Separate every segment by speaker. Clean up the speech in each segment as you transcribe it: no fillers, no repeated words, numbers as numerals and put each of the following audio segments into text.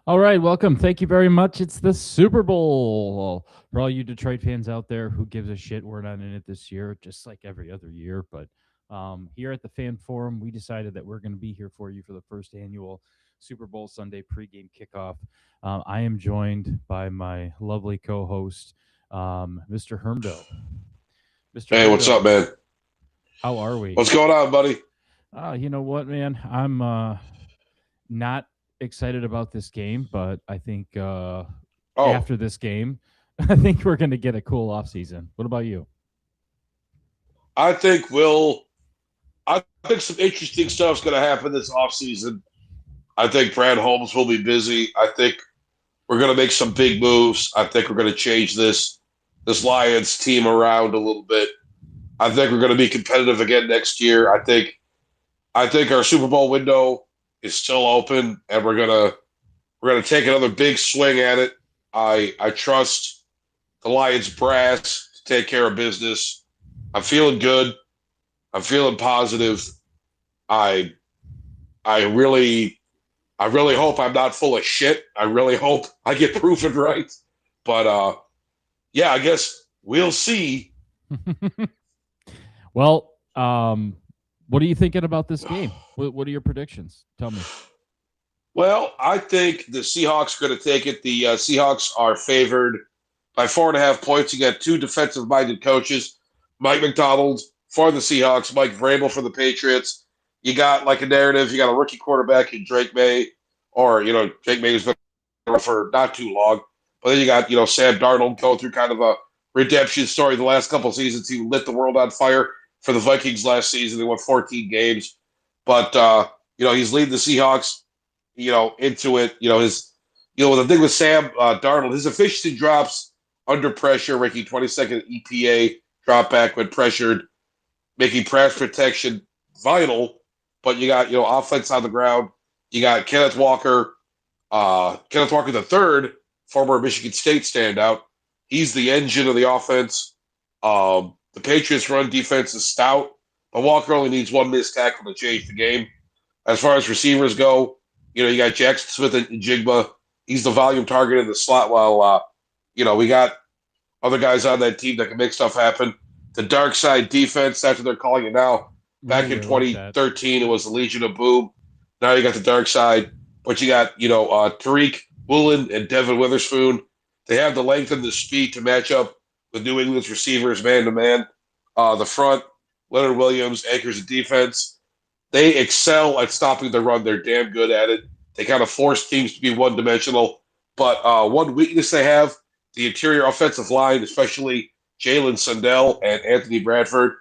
Speaker 1: All right, welcome. Thank you very much. It's the Super Bowl. For all you Detroit fans out there, who gives a shit? We're not in it this year, just like every other year. But here at the Fan Forum, we decided that we're going to be here for you for the first annual Super Bowl Sunday pregame kickoff. I am joined by my lovely co-host, Mr. Hermdo. Mr.
Speaker 2: Hey, what's up,
Speaker 1: Hermdo,
Speaker 2: man?
Speaker 1: how are we?
Speaker 2: What's going on, buddy?
Speaker 1: You know what, man? I'm not excited about this game, but I think
Speaker 2: Oh,
Speaker 1: after this game, I think we're going to get a cool off season. What about you?
Speaker 2: I think we'll. I think some interesting stuff's going to happen this offseason. I think Brad Holmes will be busy. I think we're going to make some big moves. I think we're going to change this Lions team around a little bit. I think we're going to be competitive again next year. I think our Super Bowl window is still open, and we're gonna take another big swing at it. I trust the Lions brass to take care of business. I'm feeling good. I'm feeling positive. I I really I really hope I'm not full of shit. I really hope I get proven right. But yeah, I guess we'll see.
Speaker 1: Well, what are you thinking about this game? What are your predictions? Tell me.
Speaker 2: Well, I think the Seahawks are going to take it. The Seahawks are favored by 4.5 points. You got two defensive-minded coaches, Mike McDonald for the Seahawks, Mike Vrabel for the Patriots. You got like a narrative. You got a rookie quarterback in Drake May, or Drake May has been around for not too long. But then you got Sam Darnold going through kind of a redemption story. The last couple of seasons, he lit the world on fire for the Vikings last season. They won 14 games, but he's leading the Seahawks into it. The thing with Sam Darnold, his efficiency drops under pressure, ranking 22nd EPA, drop back when pressured, making pass protection vital. But you got, offense on the ground. You got Kenneth Walker the third, former Michigan State standout. He's the engine of the offense. The Patriots' run defense is stout, but Walker only needs one missed tackle to change the game. As far as receivers go, you got Jackson Smith and Jigba. He's the volume target in the slot, while we got other guys on that team that can make stuff happen. The dark side defense, that's what they're calling it now. Back in
Speaker 1: Ooh, I like that.
Speaker 2: 2013, it was the Legion of Boom. Now you got the dark side, but you got Tariq Woolen and Devin Witherspoon. They have the length and the speed to match up with New England's receivers man to man. The front, Leonard Williams anchors the defense. They excel at stopping the run. They're damn good at it. They kind of force teams to be one dimensional. But one weakness they have, the interior offensive line, especially Jalen Sundell and Anthony Bradford,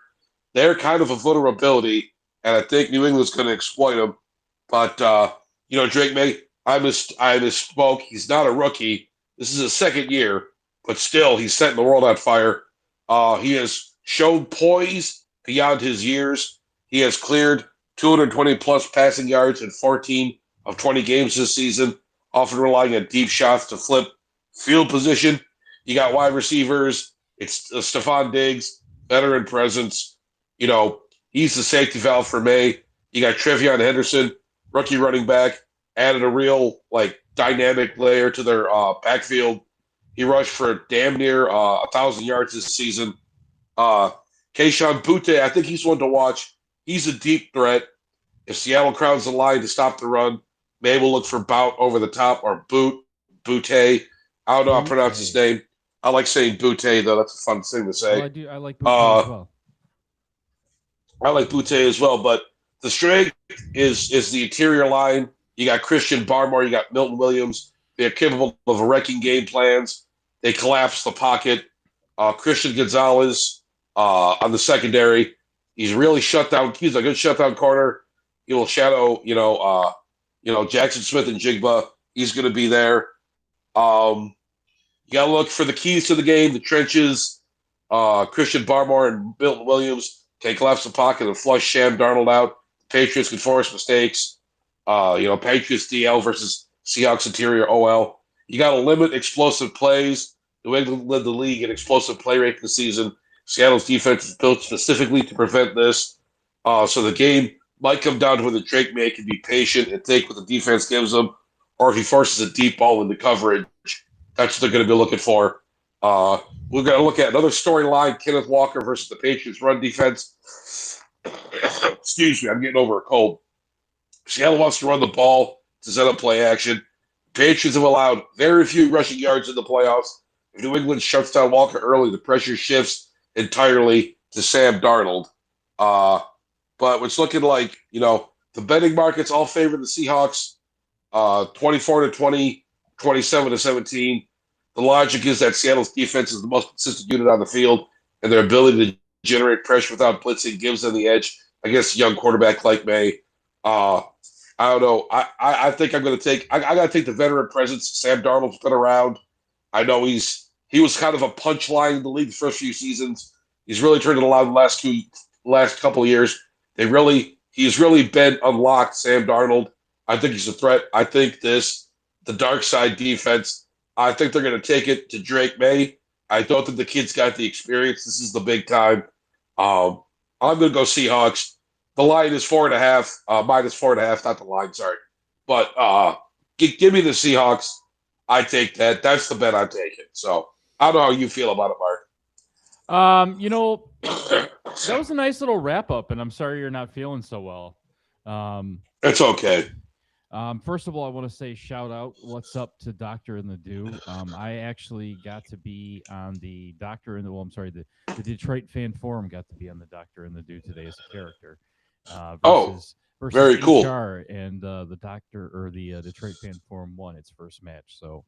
Speaker 2: they're kind of a vulnerability, and I think New England's going to exploit them. But Drake May, I misspoke. He's not a rookie. This is his second year, but still, he's setting the world on fire. He has shown poise beyond his years. He has cleared 220 plus passing yards in 14 of 20 games this season, often relying on deep shots to flip field position. You got wide receivers. It's Stephon Diggs, veteran presence. He's the safety valve for May. You got Trevion Henderson, rookie running back, added a real dynamic layer to their backfield. He rushed for damn near 1,000 yards this season. Uh, Keishon Butte, I think he's one to watch. He's a deep threat. If Seattle crowds the line to stop the run, May will look for Bout over the top or Butte. I don't know how to pronounce his
Speaker 1: Boutte.
Speaker 2: name. I like saying Butte, though. That's a fun thing to
Speaker 1: Well,
Speaker 2: say.
Speaker 1: I do. I like Boutte as
Speaker 2: Uh,
Speaker 1: well.
Speaker 2: I like Butte as well, but the strength is the interior line. You got Christian Barmore, you got Milton Williams. They're capable of wrecking game plans. They collapse the pocket. Christian Gonzalez on the secondary. He's really shut down. He's a good shutdown corner. He will shadow, Jackson Smith and Jigba. He's going to be there. You got to look for the keys to the game, the trenches. Christian Barmore and Milton Williams can collapse the pocket and flush Sam Darnold out. Patriots can force mistakes. Patriots DL versus Seahawks interior OL. You got to limit explosive plays. New England led the league in explosive play rate this season. Seattle's defense is built specifically to prevent this. So the game might come down to whether Drake May can be patient and take what the defense gives him, or if he forces a deep ball into coverage. That's what they're going to be looking for. Uh, we're going to look at another storyline: Kenneth Walker versus the Patriots run defense. Excuse me, I'm getting over a cold. Seattle wants to run the ball to set up play action. Patriots have allowed very few rushing yards in the playoffs. If New England shuts down Walker early, the pressure shifts entirely to Sam Darnold. Uh, but it's looking like, the betting markets all favor the Seahawks 24 to 20, 27 to 17. The logic is that Seattle's defense is the most consistent unit on the field, and their ability to generate pressure without blitzing gives them the edge against a young quarterback like May. Uh, I don't know. I think I'm going to take. I got to take the veteran presence. Sam Darnold's been around. I know he was kind of a punchline in the league the first few seasons. He's really turned it around the last couple of years. He's really been unlocked. Sam Darnold. I think he's a threat. I think the dark side defense. I think they're going to take it to Drake May. I don't think the kid's got the experience. This is the big time. I'm going to go Seahawks. The line is 4.5, -4.5, not the line, sorry. But give me the Seahawks. I take that. That's the bet I'm taking. So I don't know how you feel about it,
Speaker 1: You know, that was a nice little wrap up, and I'm sorry you're not feeling so well.
Speaker 2: It's okay.
Speaker 1: First of all, I want to say shout out, what's up to Doctor in the Dew. I actually got to be on the Doctor in the, well, I'm sorry, the Detroit Fan Forum got to be on the Doctor in the Dew today as a character.
Speaker 2: Oh,
Speaker 1: Versus
Speaker 2: very cool.
Speaker 1: HR, and the Doctor, or the Detroit Fan Forum won its first match. So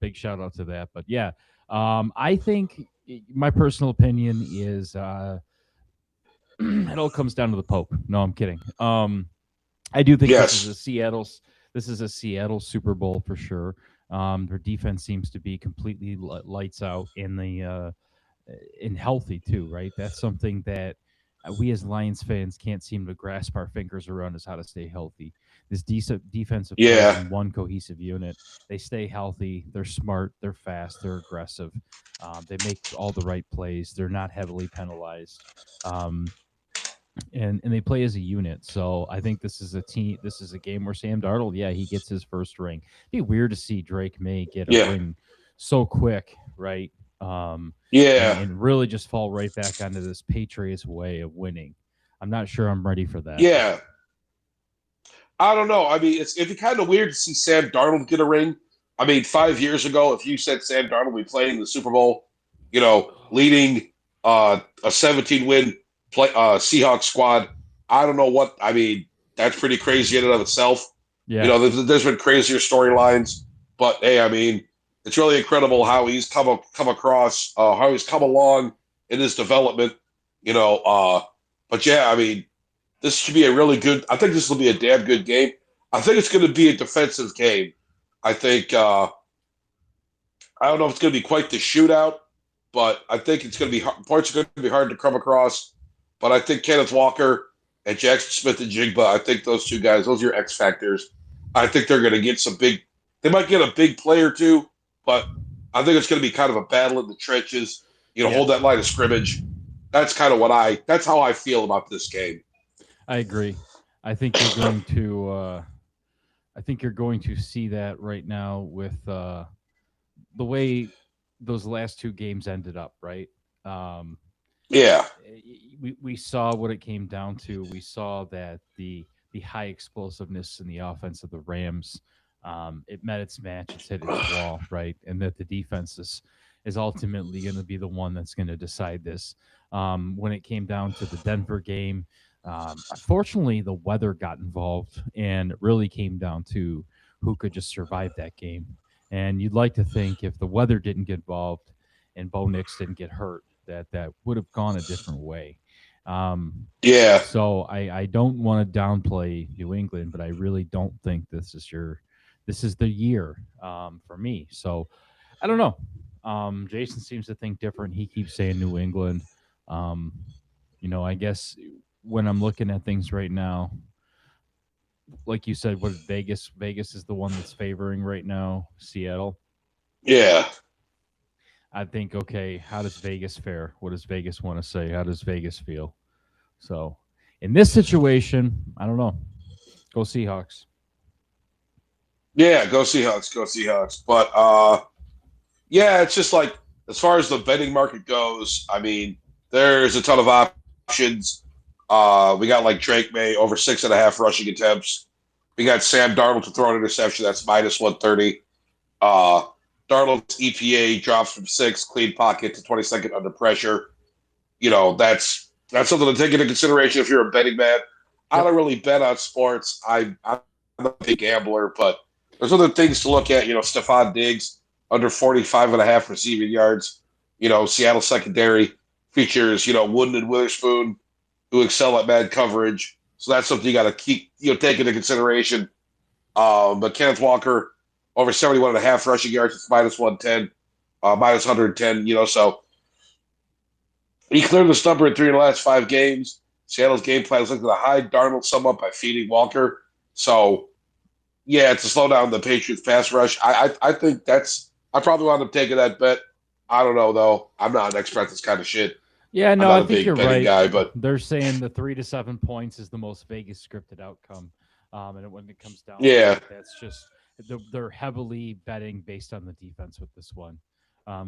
Speaker 1: big shout out to that. But yeah, I think my personal opinion is it all comes down to the Pope. No, I'm kidding. I do think
Speaker 2: Yes.
Speaker 1: this is a Seattle Super Bowl for sure. Their defense seems to be completely lights out in the and healthy too, right? That's something that we as Lions fans can't seem to grasp our fingers around, is how to stay healthy. This decent defensive plays
Speaker 2: Yeah.
Speaker 1: in one cohesive unit. They stay healthy. They're smart. They're fast. They're aggressive. They make all the right plays. They're not heavily penalized. And they play as a unit. So I think this is a team. This is a game where Sam Darnold, yeah, he gets his first ring. It'd be weird to see Drake May get a
Speaker 2: Yeah.
Speaker 1: ring so quick, right?
Speaker 2: Yeah.
Speaker 1: And really just fall right back onto this Patriots way of winning. I'm not sure I'm ready for that.
Speaker 2: Yeah. I don't know. I mean, it'd be kind of weird to see Sam Darnold get a ring. I mean, 5 years ago, if you said Sam Darnold would be playing in the Super Bowl, leading a 17-win Seahawks squad, I don't know what. I mean, that's pretty crazy in and of itself.
Speaker 1: Yeah.
Speaker 2: There's been crazier storylines, but hey, I mean, it's really incredible how he's come across, how he's come along in his development. But yeah, I mean, this should be a really good. I think this will be a damn good game. I think it's going to be a defensive game. I think I don't know if it's going to be quite the shootout, but I think it's going to be points are going to be hard to come across. But I think Kenneth Walker and Jackson Smith and Jigba, I think those two guys, those are your X factors. I think they're going to get some big. They might get a big play or two, but I think it's going to be kind of a battle in the trenches. Hold that line of scrimmage. That's kind of that's how I feel about this game.
Speaker 1: I agree. I think you're going to. I think you're going to see that right now with the way those last two games ended up. Right.
Speaker 2: Yeah.
Speaker 1: We saw what it came down to. We saw that the high explosiveness in the offense of the Rams, it met its match. It's hit its wall. Right. And that the defense is ultimately going to be the one that's going to decide this. When it came down to the Denver game, unfortunately, the weather got involved, and it really came down to who could just survive that game. And you'd like to think if the weather didn't get involved and Bo Nix didn't get hurt, that would have gone a different way.
Speaker 2: Yeah.
Speaker 1: So I don't want to downplay New England, but I really don't think this is the year for me. So I don't know. Jason seems to think different. He keeps saying New England. I guess when I'm looking at things right now, like you said, what Vegas is the one that's favoring right now, Seattle.
Speaker 2: Yeah.
Speaker 1: I think, okay, how does Vegas fare? What does Vegas want to say? How does Vegas feel? So in this situation, I don't know. Go Seahawks.
Speaker 2: Yeah, go Seahawks, go Seahawks. But yeah, it's just like as far as the betting market goes, I mean, there's a ton of options. We got like Drake May over 6.5 rushing attempts. We got Sam Darnold to throw an interception that's minus 130. Uh, Darnold's EPA drops from 6 clean pocket to 22nd under pressure. That's something to take into consideration if you're a betting man. I
Speaker 1: Yep.
Speaker 2: don't really bet on sports. I'm not a big gambler, but there's other things to look at. Stephon Diggs under 45.5 receiving yards. Seattle secondary features, Wooden and Witherspoon who excel at man coverage. So that's something you got to keep, take into consideration. But Kenneth Walker over 71.5 rushing yards, it's minus 110, minus 110, so he cleared the number in 3 of the last 5 games. Seattle's game plan is looking to hide Darnold somewhat by feeding Walker. So, yeah, it's a slow down the Patriots pass rush. I think I probably wound up taking that bet. I don't know, though. I'm not an expert at this kind of shit.
Speaker 1: Yeah,
Speaker 2: I'm
Speaker 1: no,
Speaker 2: not
Speaker 1: I
Speaker 2: a
Speaker 1: think
Speaker 2: big
Speaker 1: you're
Speaker 2: betting
Speaker 1: right.
Speaker 2: guy, but
Speaker 1: They're saying the 3 to 7 points is the most Vegas scripted outcome. And when it comes down to
Speaker 2: yeah.
Speaker 1: it, that's just they're heavily betting based on the defense with this one.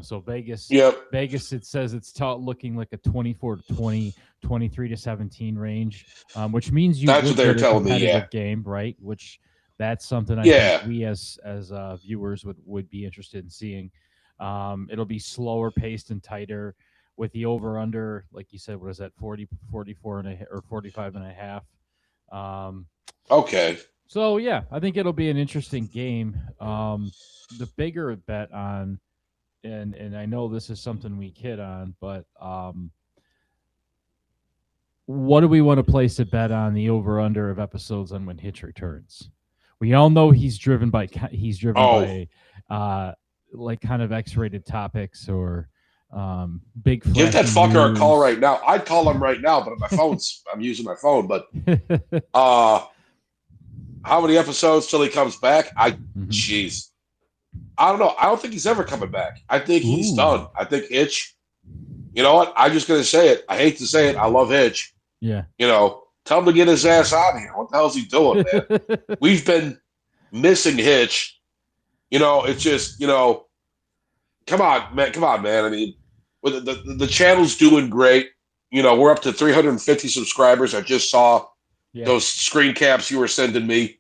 Speaker 1: So
Speaker 2: Yep.
Speaker 1: Vegas, it says it's looking like a 24 to 20, 23 to 17 range, which means you
Speaker 2: That's what
Speaker 1: would
Speaker 2: they were
Speaker 1: get a
Speaker 2: telling me, yeah.
Speaker 1: competitive game, right? Which that's something I think
Speaker 2: Yeah.
Speaker 1: we as viewers would be interested in seeing. It'll be slower paced and tighter with the over under, like you said, what is that, 40, 44 and a, or 45 and a half. Um,
Speaker 2: Okay.
Speaker 1: so yeah, I think it'll be an interesting game. The bigger bet on, and I know this is something we kid on, but what do we want to place a bet on the over under of episodes on when Hitch returns? We all know he's driven
Speaker 2: Oh,
Speaker 1: by like kind of X-rated topics or big
Speaker 2: give that
Speaker 1: flashy
Speaker 2: fucker a call right
Speaker 1: news.
Speaker 2: now. I'd call him right now, but I'm using my phone. But uh how many episodes till he comes back?
Speaker 1: Mhm.
Speaker 2: Jeez. I don't know. I don't think he's ever coming back. I think he's
Speaker 1: Ooh,
Speaker 2: done. I think Hitch, you know what? I'm just going to say it. I hate to say it. I love Hitch.
Speaker 1: yeah.
Speaker 2: Tell him to get his ass out of here. What the hell's he doing, man? We've been missing Hitch. It's just, come on, man. Come on, man. I mean, with the channel's doing great. We're up to 350 subscribers. I just saw
Speaker 1: Yeah.
Speaker 2: those screen caps you were sending me.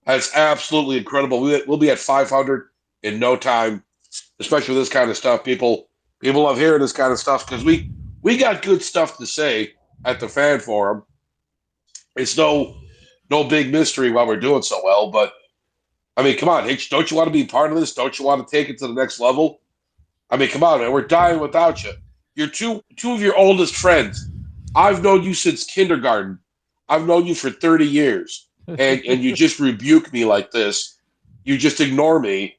Speaker 2: That's absolutely incredible. We'll be at 500 in no time, especially with this kind of stuff. People love hearing this kind of stuff because we got good stuff to say at the fan forum. It's no big mystery why we're doing so well, but I mean, come on, Hitch, don't you want to be part of this? Don't you want to take it to the next level? I mean, come on, man, we're dying without you. You're two of your oldest friends. I've known you since kindergarten. I've known you for 30 years, and you just rebuke me like this. You just ignore me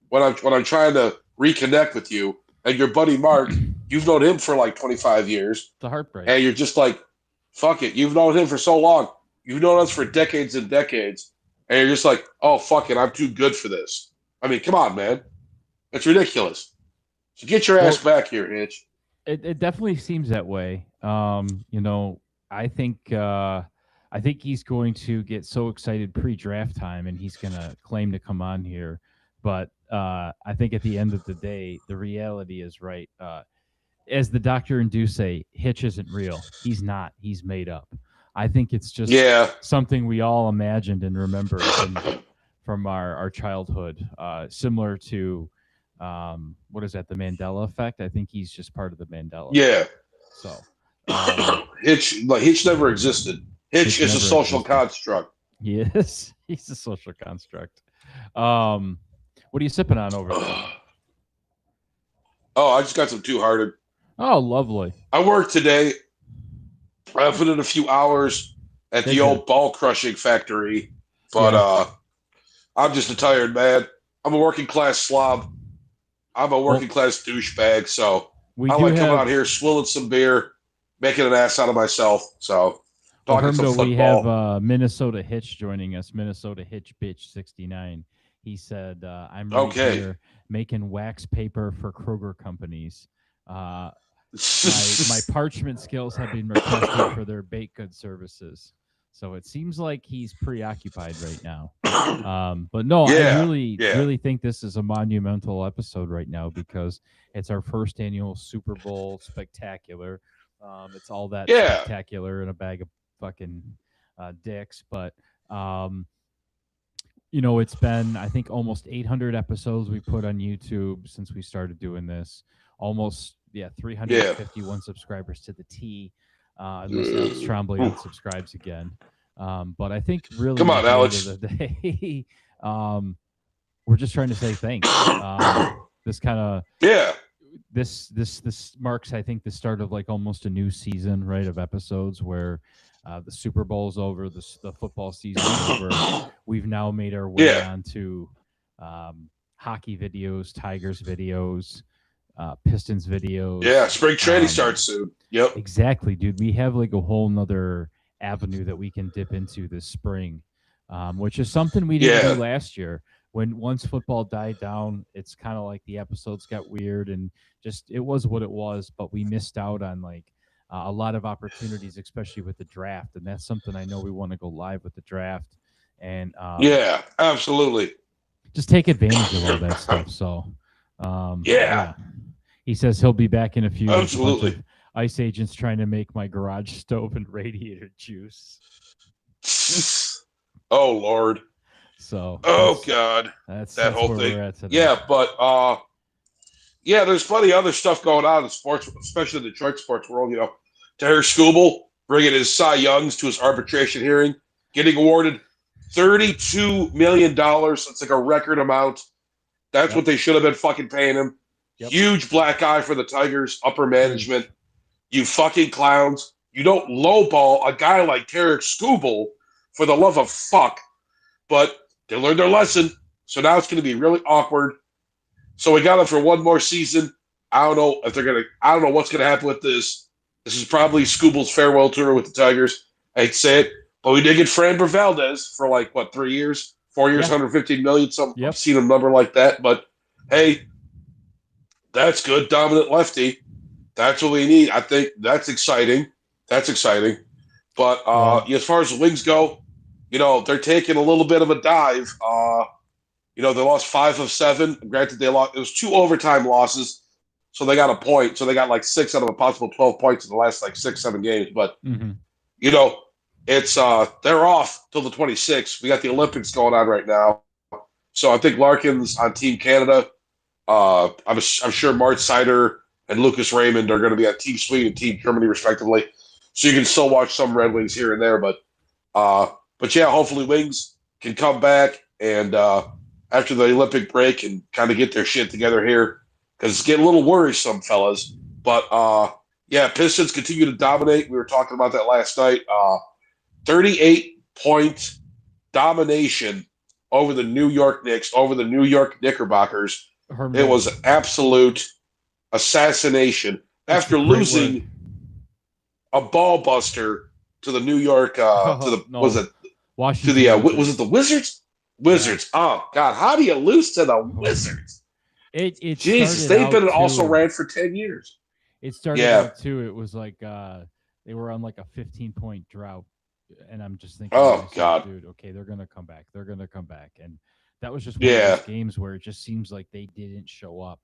Speaker 2: when I'm trying to reconnect with you. And your buddy Mark, you've known him for like 25 years,
Speaker 1: The heartbreak.
Speaker 2: and you're just like, fuck it. You've known him for so long. You've known us for decades and decades, and you're just like, oh fuck it, I'm too good for this. I mean, come on, man, it's ridiculous. So get your ass
Speaker 1: Well,
Speaker 2: back here, Hitch.
Speaker 1: it definitely seems that way. I think I think he's going to get so excited pre-draft time, and he's going to claim to come on here. But I think at the end of the day, the reality is right. As the doctor and do say, Hitch isn't real. He's not. He's made up. I think it's just
Speaker 2: Yeah,
Speaker 1: something we all imagined and remember from our childhood, similar to what is that, the Mandela effect. I think he's just part of the Mandela
Speaker 2: yeah.
Speaker 1: effect. So um,
Speaker 2: Hitch never existed. Hitch
Speaker 1: Hitch
Speaker 2: is a
Speaker 1: never
Speaker 2: social
Speaker 1: existed.
Speaker 2: construct.
Speaker 1: He is. He's a social construct. Um, what are you sipping on over there?
Speaker 2: Oh, I just got some Two Hearted.
Speaker 1: Oh, lovely.
Speaker 2: I worked today. I put in a few hours at
Speaker 1: Did
Speaker 2: the
Speaker 1: you?
Speaker 2: old ball crushing factory, but
Speaker 1: Yeah.
Speaker 2: I'm just a tired man. I'm a working class slob. I'm a
Speaker 1: Well,
Speaker 2: working class douchebag, so
Speaker 1: we
Speaker 2: I
Speaker 1: do
Speaker 2: like coming out
Speaker 1: have.
Speaker 2: here, swilling some beer, making an ass out of myself. So
Speaker 1: Well,
Speaker 2: talking some
Speaker 1: Hermdo, we have
Speaker 2: football.
Speaker 1: Minnesota Hitch joining us. Minnesota Hitch Bitch 69. He said, "I'm right
Speaker 2: Okay.
Speaker 1: here making wax paper for Kroger companies. My parchment skills have been requested for their baked good services." So it seems like he's preoccupied right now. But no, I
Speaker 2: Yeah,
Speaker 1: really,
Speaker 2: yeah,
Speaker 1: really think this is a monumental episode right now because it's our first annual Super Bowl spectacular. It's all that
Speaker 2: yeah,
Speaker 1: spectacular in a bag of fucking dicks. But um, you know, it's been I think almost 800 episodes we put on YouTube since we started doing this. Almost 351 subscribers to the T. Unless Alex Tremblay
Speaker 2: Ooh,
Speaker 1: unsubscribes again. But I think
Speaker 2: come
Speaker 1: really
Speaker 2: on,
Speaker 1: at the end of
Speaker 2: Alex.
Speaker 1: the day, we're just trying to say thanks. This kind of
Speaker 2: Yeah,
Speaker 1: this marks I think the start of like almost a new season, right, of episodes where the Super Bowl's over, the football season's over. We've now made our way
Speaker 2: yeah,
Speaker 1: onto hockey videos, Tigers videos, Pistons
Speaker 2: yeah.
Speaker 1: videos.
Speaker 2: Spring training starts soon. Yep.
Speaker 1: Exactly, dude. We have like a whole nother avenue that we can dip into this spring, which is something we didn't do
Speaker 2: Yeah,
Speaker 1: last year. When once football died down, it's kind of like the episodes got weird and just it was what it was. But we missed out on like a lot of opportunities, especially with the draft, and that's something I know we want to go live with the draft and
Speaker 2: yeah, absolutely.
Speaker 1: just take advantage of all that stuff. So,
Speaker 2: Yeah,
Speaker 1: yeah. He says he'll be back in a few with a bunch
Speaker 2: absolutely.
Speaker 1: of ICE agents trying to make my garage stove and radiator juice.
Speaker 2: Oh Lord.
Speaker 1: So
Speaker 2: Oh God. That
Speaker 1: that's
Speaker 2: whole
Speaker 1: where
Speaker 2: thing.
Speaker 1: we're at today.
Speaker 2: Yeah, but yeah, there's plenty of other stuff going on in sports, especially the Detroit sports world. You know, Terry Skubal bringing his Cy Youngs to his arbitration hearing, getting awarded $32 million. It's like a record amount. That's
Speaker 1: Yep.
Speaker 2: what they should have been fucking paying him.
Speaker 1: Yep.
Speaker 2: Huge black eye for the Tigers, upper management.
Speaker 1: Huge.
Speaker 2: You fucking clowns. You don't lowball a guy like Tarek Skubal for the love of fuck. But they learned their lesson. So now it's going to be really awkward. So we got him for one more season. I don't know if they're going to, I don't know what's going to happen with this. This is probably Skubal's farewell tour with the Tigers. I hate to say it. But we did get Fran Valdez for like, what, 3 years? 4 years,
Speaker 1: Yeah.
Speaker 2: 115 million. Some
Speaker 1: Yep.
Speaker 2: I've seen a number like that. But hey, that's good. Dominant lefty. That's what we need. I think that's exciting. That's exciting. But
Speaker 1: Well,
Speaker 2: as far as the Wings go, you know, they're taking a little bit of a dive. You know, they lost 5 of 7. Granted, they lost. It was 2 overtime losses, so they got a point. So they got like 6 out of a possible 12 points in the last like 6, 7 games. But you know, it's they're off till the 26th. We got the Olympics going on right now, so I think Larkin's on Team Canada. I'm sure Mart Seider and Lucas Raymond are going to be on Team Sweden and Team Germany, respectively. So you can still watch some Red Wings here and there, but yeah, hopefully Wings can come back and after the Olympic break and kind of get their shit together here because it's getting a little worrisome, fellas. But yeah, Pistons continue to dominate. We were talking about that last night. 38-point domination over the New York Knicks, over the New York Knickerbockers. It was absolute assassination after losing a ball buster to the New York was it
Speaker 1: Washington
Speaker 2: to the
Speaker 1: Wizards.
Speaker 2: was it the Wizards? Wizards. Yeah. Oh God, how do you lose to the Wizards? Jesus, they've been an also ran for 10 years.
Speaker 1: It started out too. It was like they were on like a 15-point drought, and I'm just thinking,
Speaker 2: oh
Speaker 1: myself,
Speaker 2: God,
Speaker 1: dude, okay, they're gonna come back. They're gonna come back, and that was just one of those games where it just seems like they didn't show up.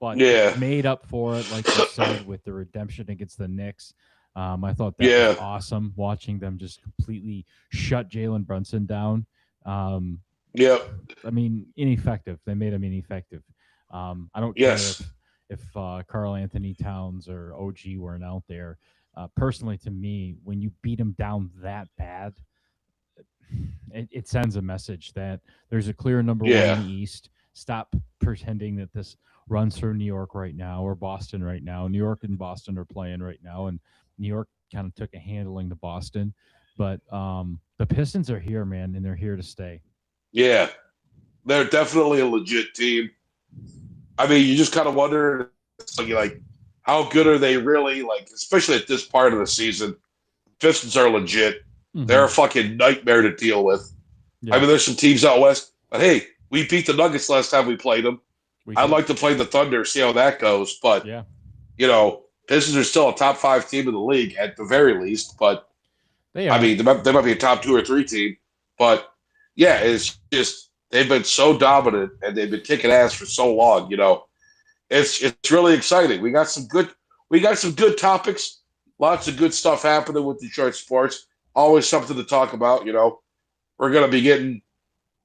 Speaker 1: But made up for it, like you said, with the redemption against the Knicks. I thought that was awesome, watching them just completely shut Jalen Brunson down. I mean, ineffective. They made him ineffective. I don't care if Karl Anthony Towns or OG weren't out there. Personally, to me, when you beat him down that bad, it sends a message that there's a clear number one in the East. Stop pretending that this runs through New York right now or Boston right now. New York and Boston are playing right now, and New York kind of took a handling to Boston. But the Pistons are here, man, and they're here to stay.
Speaker 2: Yeah, they're definitely a legit team. I mean, you just kind of wonder, like, how good are they really? Like, especially at this part of the season, Pistons are legit. Mm-hmm. They're a fucking nightmare to deal with. Yeah. I mean, there's some teams out west, but hey, we beat the Nuggets last time we played them. I'd like to play the Thunder, see how that goes. But, you know, Pistons are still a top 5 team in the league at the very least. But
Speaker 1: They
Speaker 2: I
Speaker 1: are.
Speaker 2: mean, they might be a top 2 or 3 team, but yeah, it's just they've been so dominant and they've been kicking ass for so long. It's really exciting. We got some good topics, lots of good stuff happening with Detroit sports. Always something to talk about. We're gonna be getting.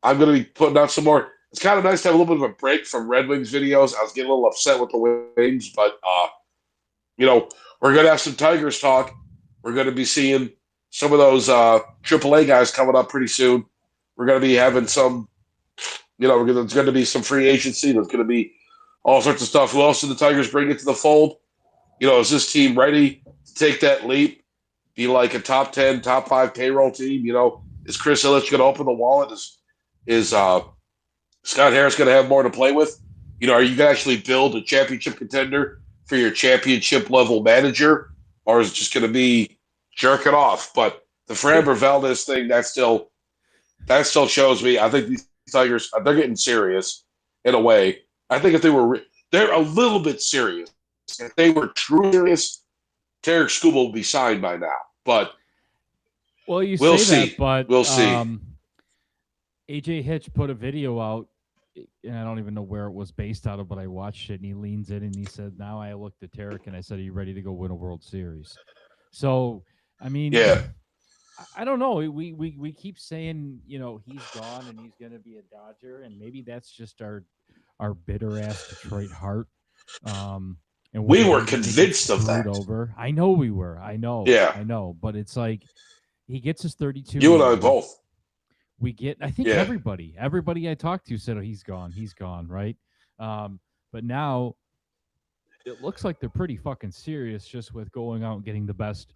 Speaker 2: I'm gonna be putting out some more. It's kind of nice to have a little bit of a break from Red Wings videos. I was getting a little upset with the Wings, but you know, we're gonna have some Tigers talk. We're gonna be seeing some of those AAA guys coming up pretty soon. We're gonna be having some. There's gonna be some free agency. There's gonna be all sorts of stuff. Who else did the Tigers bring into the fold? Is this team ready to take that leap? Be like a top 10, top 5 payroll team? Is Chris Ilitch going to open the wallet? Is Scott Harris going to have more to play with? Are you going to actually build a championship contender for your championship level manager, or is it just going to be jerking off? But the Framber Valdez thing that still shows me. I think these Tigers they're getting serious in a way. I think if they're a little bit serious. If they were truly serious, Tarek Skubal would be signed by now. But
Speaker 1: Well, you
Speaker 2: we'll
Speaker 1: say
Speaker 2: see.
Speaker 1: that, but
Speaker 2: We'll see.
Speaker 1: AJ Hitch put a video out, and I don't even know where it was based out of, but I watched it, and he leans in and he said, "Now I looked at Tarek and I said, are you ready to go win a World Series?" So, I mean,
Speaker 2: Yeah.
Speaker 1: I don't know. We keep saying, he's gone and he's going to be a Dodger, and maybe that's just our bitter ass Detroit heart. And
Speaker 2: We were
Speaker 1: hate that they get
Speaker 2: convinced of
Speaker 1: screwed
Speaker 2: that.
Speaker 1: over. I know we were. I
Speaker 2: Yeah.
Speaker 1: know. But it's like he gets his 32
Speaker 2: You and I
Speaker 1: million.
Speaker 2: both.
Speaker 1: I think
Speaker 2: Yeah.
Speaker 1: everybody I talked to said, "Oh, he's gone," right? But now it looks like they're pretty fucking serious just with going out and getting the best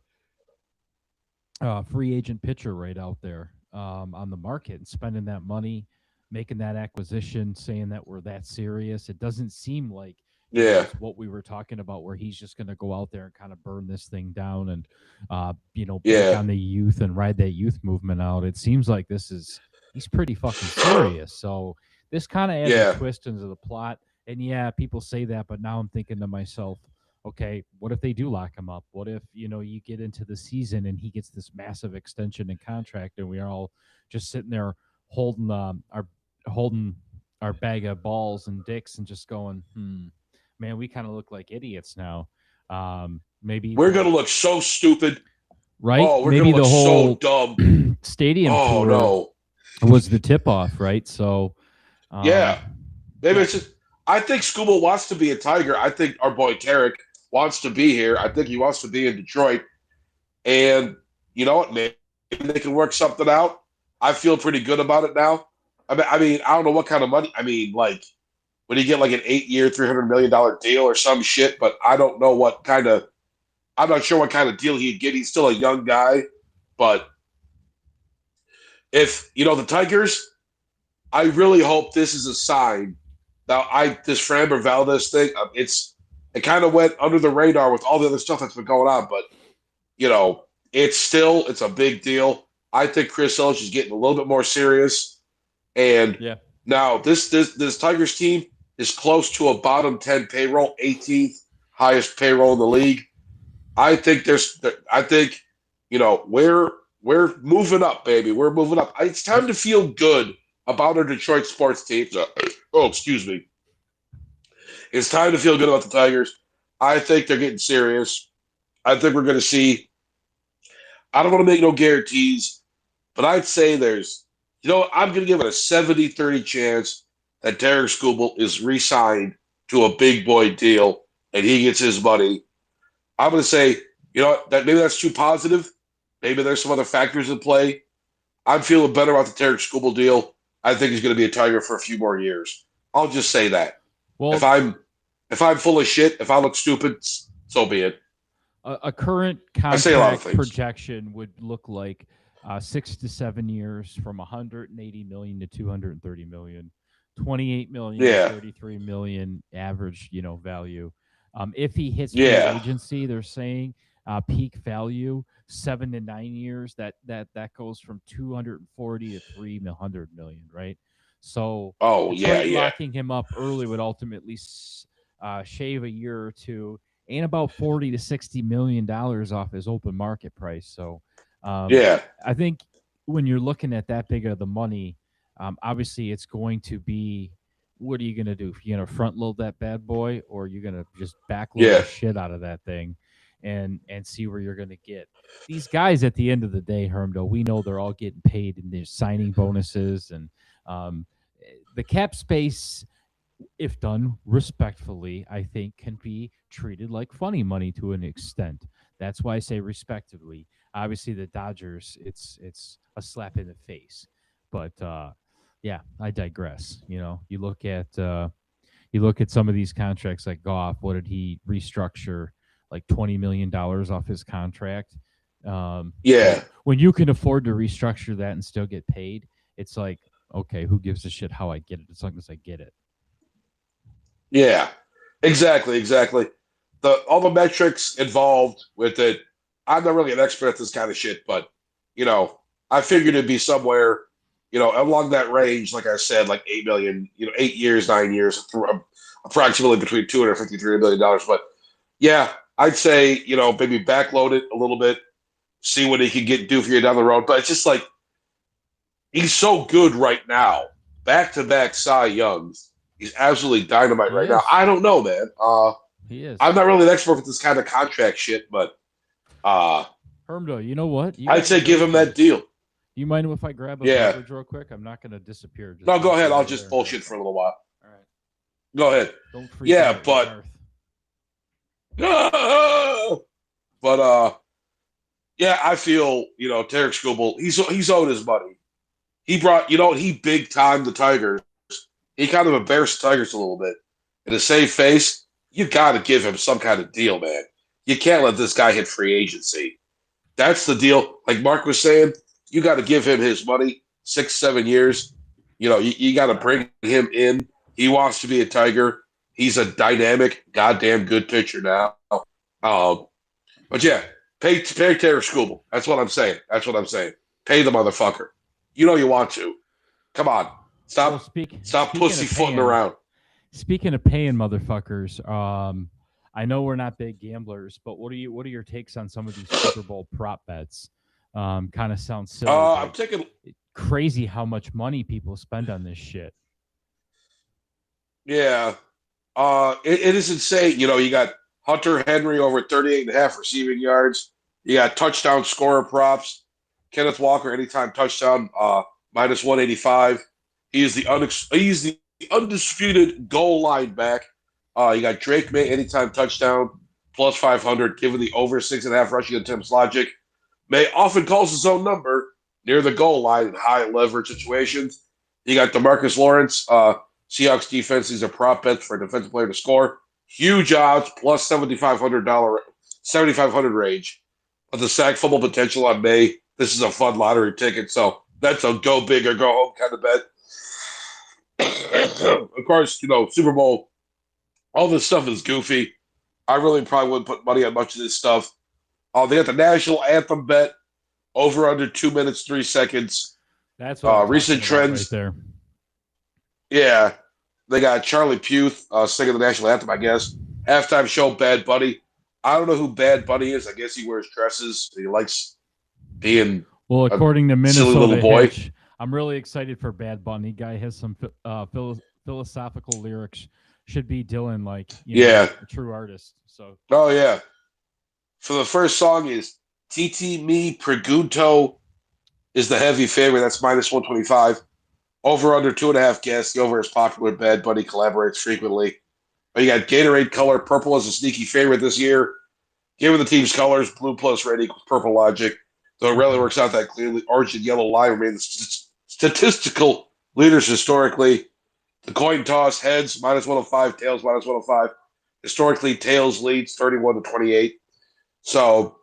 Speaker 1: free agent pitcher right out there on the market and spending that money, making that acquisition, saying that we're that serious. It doesn't seem like
Speaker 2: Yeah.
Speaker 1: it's what we were talking about, where he's just going to go out there and kind of burn this thing down and bank
Speaker 2: Yeah.
Speaker 1: on the youth and ride that youth movement out. It seems like he's pretty fucking serious. So this kind of adds a
Speaker 2: Yeah.
Speaker 1: twist into the plot. And yeah, people say that, but now I'm thinking to myself, okay, what if they do lock him up? What if, you get into the season and he gets this massive extension and contract and we're all just sitting there holding holding our bag of balls and dicks and just going, man, we kind of look like idiots now. Maybe
Speaker 2: We're going to look so stupid.
Speaker 1: right?
Speaker 2: Oh, we're going
Speaker 1: Maybe
Speaker 2: to look
Speaker 1: the
Speaker 2: so
Speaker 1: whole
Speaker 2: dumb.
Speaker 1: stadium
Speaker 2: Oh,
Speaker 1: tour
Speaker 2: no.
Speaker 1: was the tip off, right? So,
Speaker 2: Yeah. Maybe
Speaker 1: yeah.
Speaker 2: it's just, I think Skubal wants to be a Tiger. I think our boy Tarek wants to be here. I think he wants to be in Detroit. And you know what? Maybe they can work something out. I feel pretty good about it now. I mean, I don't know what kind of money. I mean, like, would he get like an 8-year, $300 million deal or some shit? But I don't know what kind of. I'm not sure what kind of deal he'd get. He's still a young guy, but if the Tigers, I really hope this is a sign. Now, this Framber Valdez thing, it kind of went under the radar with all the other stuff that's been going on, but it's a big deal. I think Chris Ilitch is getting a little bit more serious, and
Speaker 1: Yeah.
Speaker 2: now this Tigers team is close to a bottom 10 payroll, 18th highest payroll in the league. I think we're moving up, baby. We're moving up. It's time to feel good about our Detroit sports teams. Oh, excuse me. It's time to feel good about the Tigers. I think they're getting serious. I think we're going to see. I don't want to make no guarantees, but I'd say I'm going to give it a 70-30 chance that Derek Skubal is re-signed to a big boy deal and he gets his money. I'm going to say, that maybe that's too positive. Maybe there's some other factors in play. I'm feeling better about the Derek Skubal deal. I think he's going to be a Tiger for a few more years. I'll just say that.
Speaker 1: Well,
Speaker 2: If I'm full of shit, if I look stupid, so be it.
Speaker 1: a current
Speaker 2: I say a lot of
Speaker 1: contract
Speaker 2: things.
Speaker 1: projection would look like 6 to 7 years from 180 million to 230 million, 28 million
Speaker 2: Yeah.
Speaker 1: to 33 million average, value. If he hits free
Speaker 2: Yeah.
Speaker 1: agency, they're saying peak value 7 to 9 years. That goes from 240 to 300 million, right? So
Speaker 2: Oh,
Speaker 1: Detroit
Speaker 2: yeah.
Speaker 1: locking him up early would ultimately shave a year or two and about 40 to 60 million dollars off his open market price. So Um,
Speaker 2: Yeah.
Speaker 1: I think when you're looking at that big of the money, obviously it's going to be, what are you going to do? You're going to front load that bad boy, or you're going to just backload the
Speaker 2: Yeah.
Speaker 1: shit out of that thing and see where you're going to get. These guys at the end of the day, Hermdo, we know they're all getting paid in their signing bonuses and um, the cap space, if done respectfully, I think can be treated like funny money to an extent. That's why I say respectively. Obviously, the Dodgers, it's a slap in the face, but yeah, I digress. You look at some of these contracts like Goff. What did he restructure? Like $20 million off his contract.
Speaker 2: Yeah.
Speaker 1: When you can afford to restructure that and still get paid, it's like, okay, who gives a shit how I get it as long as I get it.
Speaker 2: Yeah. Exactly. Exactly. All the metrics involved with it. I'm not really an expert at this kind of shit, but you know, I figured it'd be somewhere, along that range. Like I said, like 8 million. 8 years, 9 years, approximately between 250 $3 million. But yeah, I'd say maybe backload it a little bit, see what he can do for you down the road. But it's just like he's so good right now. Back to back Cy Youngs. He's absolutely dynamite
Speaker 1: He
Speaker 2: right now.
Speaker 1: is.
Speaker 2: I don't know, man.
Speaker 1: He is.
Speaker 2: I'm not really an expert with this kind of contract shit, but uh,
Speaker 1: Hermdo, you know what? You
Speaker 2: I'd
Speaker 1: got me
Speaker 2: say give
Speaker 1: ready
Speaker 2: him
Speaker 1: for
Speaker 2: that
Speaker 1: this.
Speaker 2: deal.
Speaker 1: Do you mind if I grab a
Speaker 2: Yeah.
Speaker 1: beverage real quick? I'm not going to disappear. Just
Speaker 2: No, go
Speaker 1: walk
Speaker 2: ahead. I'll
Speaker 1: over
Speaker 2: just
Speaker 1: there and grab
Speaker 2: bullshit for
Speaker 1: some.
Speaker 2: a little while.
Speaker 1: All right.
Speaker 2: Go ahead.
Speaker 1: Don't freak
Speaker 2: Yeah,
Speaker 1: out. You're
Speaker 2: but
Speaker 1: Darth.
Speaker 2: but yeah, I feel Tarek Skubal. He's owed his money. He brought he big time the Tigers. He kind of embarrassed the Tigers a little bit. In a save face, you got to give him some kind of deal, man. You can't let this guy hit free agency. That's the deal. Like Mark was saying, you got to give him his money, 6, 7 years. You got to bring him in. He wants to be a Tiger. He's a dynamic, goddamn good pitcher now. Um, but yeah, pay Taylor Skubal. That's what I'm saying. That's what I'm saying. Pay the motherfucker. You want to. Come on.
Speaker 1: Well,
Speaker 2: Stop
Speaker 1: speaking of
Speaker 2: pussyfooting
Speaker 1: paying,
Speaker 2: around.
Speaker 1: motherfuckers, I know we're not big gamblers, but what are your takes on some of these Super Bowl prop bets? Kind of sounds silly,
Speaker 2: I'm
Speaker 1: but
Speaker 2: taking
Speaker 1: crazy how much money people spend on this shit.
Speaker 2: yeah. It is insane. You got Hunter Henry over 38.5 receiving yards. You got touchdown scorer props. Kenneth Walker anytime touchdown, minus 185. He's the undisputed goal line back. You got Drake May anytime touchdown, plus 500, given the over 6.5 rushing attempts logic. May often calls his own number near the goal line in high leverage situations. You got Demarcus Lawrence, Seahawks defense. These are prop bets for a defensive player to score. Huge odds, plus $7,500 range. But the sack fumble potential on May. This is a fun lottery ticket, so that's a go big or go home kind of bet. Of course, Super Bowl. All this stuff is goofy. I really probably wouldn't put money on much of this stuff. They got the national anthem bet over under 2 minutes 3 seconds.
Speaker 1: That's what I'm
Speaker 2: Recent
Speaker 1: talking about right
Speaker 2: trends.
Speaker 1: there.
Speaker 2: Yeah, they got Charlie Puth singing the national anthem. I guess halftime show. Bad Bunny. I don't know who Bad Bunny is. I guess he wears dresses. He likes being
Speaker 1: Well,
Speaker 2: a
Speaker 1: according to
Speaker 2: silly little
Speaker 1: Minnesota
Speaker 2: boy.
Speaker 1: Hitch, I'm really excited for Bad Bunny. Guy has some philosophical lyrics. Should be Dylan, like
Speaker 2: Yeah.
Speaker 1: a true artist. So
Speaker 2: Oh yeah. For the first song is TT Me Pregunto is the heavy favorite. That's minus 125. Over under 2.5 guests. The over is popular. Bad Bunny collaborates frequently. You got Gatorade color. Purple is a sneaky favorite this year. Given the team's colors, blue plus red equals purple logic. Though it rarely works out that clearly, orange and yellow line remain the statistical leaders historically. The coin toss, heads, minus 105, tails, minus 105. Historically, tails leads 31 to 28. So,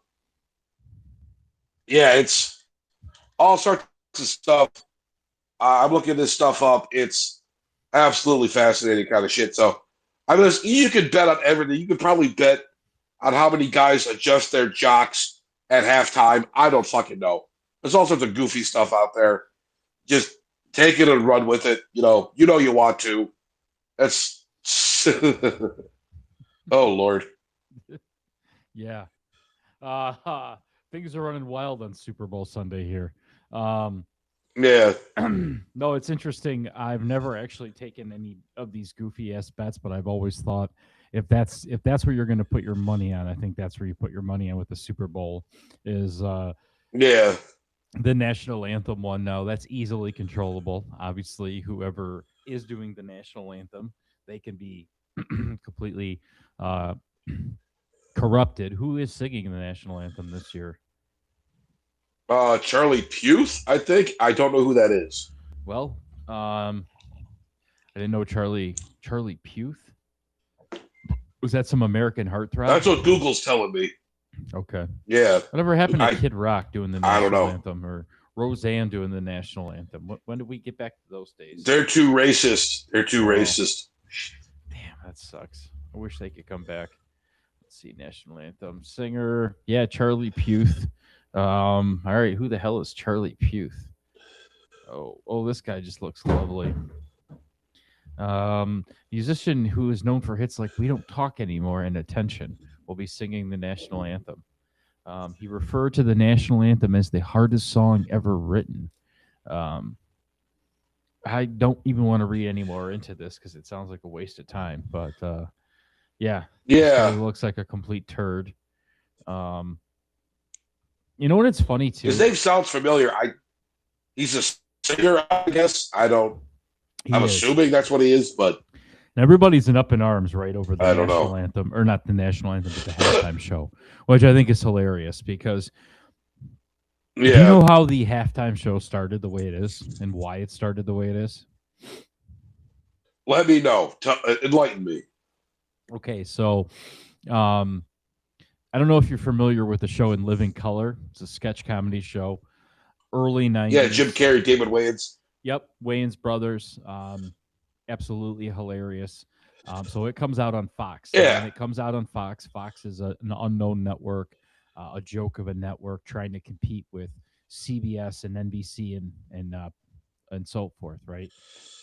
Speaker 2: yeah, it's all sorts of stuff. I'm looking this stuff up. It's absolutely fascinating kind of shit. So, I mean, you could bet on everything. You could probably bet on how many guys adjust their jocks at halftime. I don't fucking know. There's all sorts of goofy stuff out there. Just take it and run with it. You want to. That's oh Lord.
Speaker 1: yeah. Things are running wild on Super Bowl Sunday here. Um,
Speaker 2: Yeah.
Speaker 1: no, it's interesting. I've never actually taken any of these goofy ass bets, but I've always thought if that's where you're going to put your money on, I think that's where you put your money on with the Super Bowl is
Speaker 2: Yeah.
Speaker 1: the national anthem one. Now that's easily controllable. Obviously, whoever is doing the national anthem, they can be completely uh, corrupted. Who is singing the national anthem this year?
Speaker 2: Charlie Puth, I think. I don't know who that is.
Speaker 1: Well, I didn't know Charlie Puth. Was that some American heartthrob?
Speaker 2: That's what Google's telling me.
Speaker 1: Okay.
Speaker 2: Yeah.
Speaker 1: Whatever happened to
Speaker 2: I
Speaker 1: Kid Rock doing the
Speaker 2: I don't
Speaker 1: national
Speaker 2: know.
Speaker 1: anthem or Roseanne doing the national anthem? When did we get back to those days?
Speaker 2: They're too racist. They're too
Speaker 1: Oh,
Speaker 2: racist.
Speaker 1: damn, that sucks. I wish they could come back. Let's see, national anthem singer. Yeah, Charlie Puth. All right, who the hell is Charlie Puth? Oh, this guy just looks lovely. Musician who is known for hits like "We Don't Talk Anymore" and "Attention" will be singing the national anthem. He referred to the national anthem as the hardest song ever written. Um, I don't even want to read any more into this because it sounds like a waste of time. But yeah, this guy
Speaker 2: Yeah.
Speaker 1: looks like a complete turd. Um, you know what? It's funny
Speaker 2: His
Speaker 1: too.
Speaker 2: name sounds familiar. He's a singer, I guess.
Speaker 1: He
Speaker 2: I'm
Speaker 1: is.
Speaker 2: assuming that's what he is, but
Speaker 1: And everybody's in up in arms right over the
Speaker 2: I don't
Speaker 1: national
Speaker 2: know.
Speaker 1: anthem, or not the national anthem, but the halftime show, which I think is hilarious because do you
Speaker 2: Yeah.
Speaker 1: know how the halftime show started the way it is and why it started the way it is?
Speaker 2: Let me know. Enlighten me.
Speaker 1: Okay, so um, I don't know if you're familiar with the show In Living Color. It's a sketch comedy show, early
Speaker 2: Yeah, Jim
Speaker 1: 90s.
Speaker 2: Carrey, David Wayans.
Speaker 1: Yep, Wayans brothers. Absolutely hilarious. So it comes out on Fox. And when
Speaker 2: Yeah.
Speaker 1: it comes out on Fox, Fox is an unknown network, a joke of a network trying to compete with CBS and NBC and so forth, right?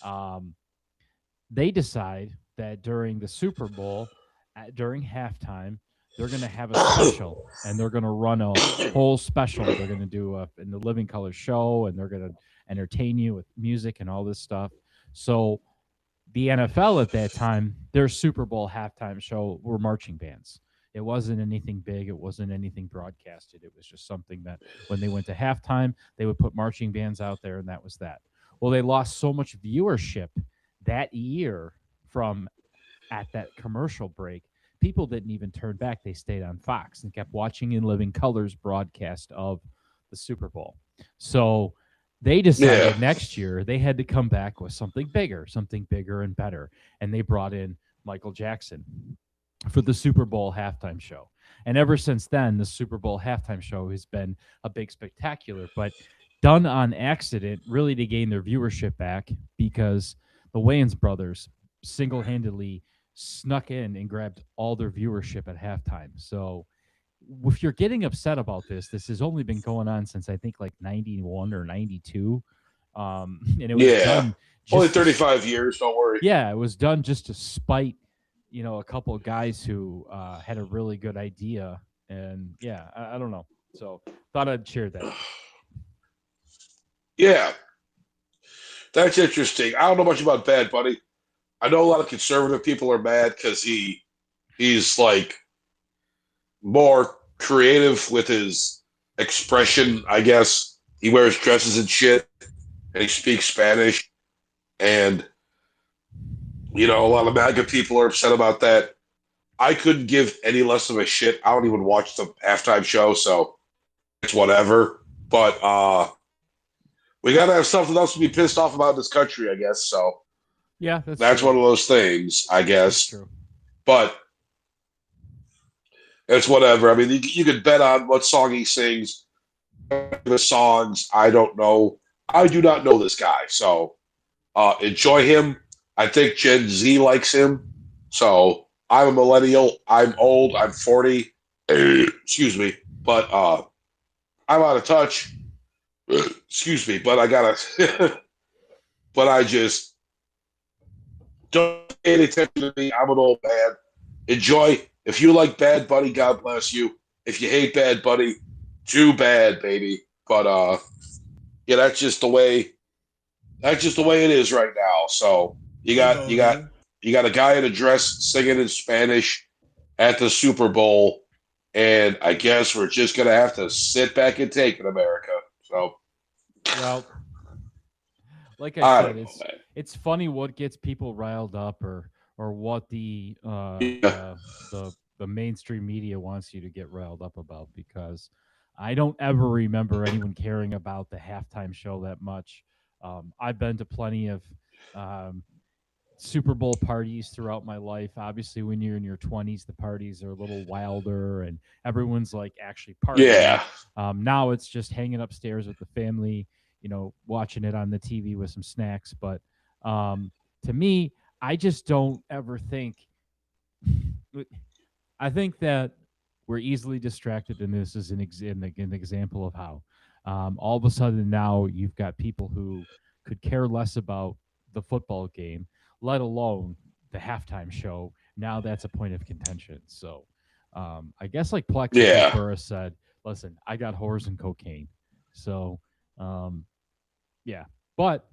Speaker 1: Um, they decide that during the Super Bowl, during halftime, they're going to have a special and they're going to run a whole special. They're going to do a in the Living Color show and they're going to entertain you with music and all this stuff. So the NFL at that time, their Super Bowl halftime show were marching bands. It wasn't anything big. It wasn't anything broadcasted. It was just something that when they went to halftime, they would put marching bands out there, and that was that. Well, they lost so much viewership that year from at that commercial break. People didn't even turn back. They stayed on Fox and kept watching In Living Colors broadcast of the Super Bowl. So they
Speaker 2: Yeah.
Speaker 1: decided next year they had to come back with something bigger and better. And they brought in Michael Jackson for the Super Bowl halftime show. And ever since then, the Super Bowl halftime show has been a big spectacular, but done on accident, really to gain their viewership back because the Wayans brothers single handedly snuck in and grabbed all their viewership at halftime. So if you're getting upset about this has only been going on since I think like 91 or 92. And it was
Speaker 2: Yeah.
Speaker 1: done
Speaker 2: Only
Speaker 1: just to
Speaker 2: 35 years. Don't worry.
Speaker 1: yeah, it was done just to spite, a couple of guys who had a really good idea. And yeah, I don't know. So thought I'd share that.
Speaker 2: Yeah. That's interesting. I don't know much about Bad Bunny. I know a lot of conservative people are mad because he's like more creative with his expression, I guess. He wears dresses and shit, and he speaks Spanish. And, a lot of MAGA people are upset about that. I couldn't give any less of a shit. I don't even watch the halftime show, so it's whatever. But we got to have something else to be pissed off about in this country, I guess. So
Speaker 1: Yeah, that's
Speaker 2: that's
Speaker 1: true.
Speaker 2: one of those things, I
Speaker 1: That's
Speaker 2: guess.
Speaker 1: true.
Speaker 2: But it's whatever. I mean, you could bet on what song he sings. The songs, I don't know. I do not know this guy, so enjoy him. I think Gen Z likes him. So I'm a millennial. I'm old. I'm 40. Excuse me, but I'm out of touch. Excuse me, but I gotta. But I just don't pay any attention to me. I'm an old man. Enjoy. If you like Bad Bunny, God bless you. If you hate Bad Bunny, Too bad, baby. But yeah, that's just the way. That's just the way it is right now. So you got you
Speaker 3: Devo,
Speaker 2: got
Speaker 3: man.
Speaker 2: you got a guy in a dress singing in Spanish at the Super Bowl, and I guess we're just gonna have to sit back and take it, America. So
Speaker 1: Well, like I
Speaker 2: I
Speaker 1: said,
Speaker 2: don't know, man.
Speaker 1: it's funny what gets people riled up, or what
Speaker 2: Yeah,
Speaker 1: the mainstream media wants you to get riled up about, because I don't ever remember anyone caring about the halftime show that much. I've been to plenty of um, Super Bowl parties throughout my life. Obviously, when you're in your 20s, the parties are a little wilder and everyone's like actually partying.
Speaker 2: yeah,
Speaker 1: Now it's just hanging upstairs with the family, watching it on the TV with some snacks. But um, to me, I just don't ever think. I think that we're easily distracted, and this is an example of how. All of a sudden now you've got people who could care less about the football game, let alone the halftime show. Now that's a point of contention. So I guess like Plexico
Speaker 2: yeah.
Speaker 1: Burris said, listen, I got whores and cocaine. So um, yeah, but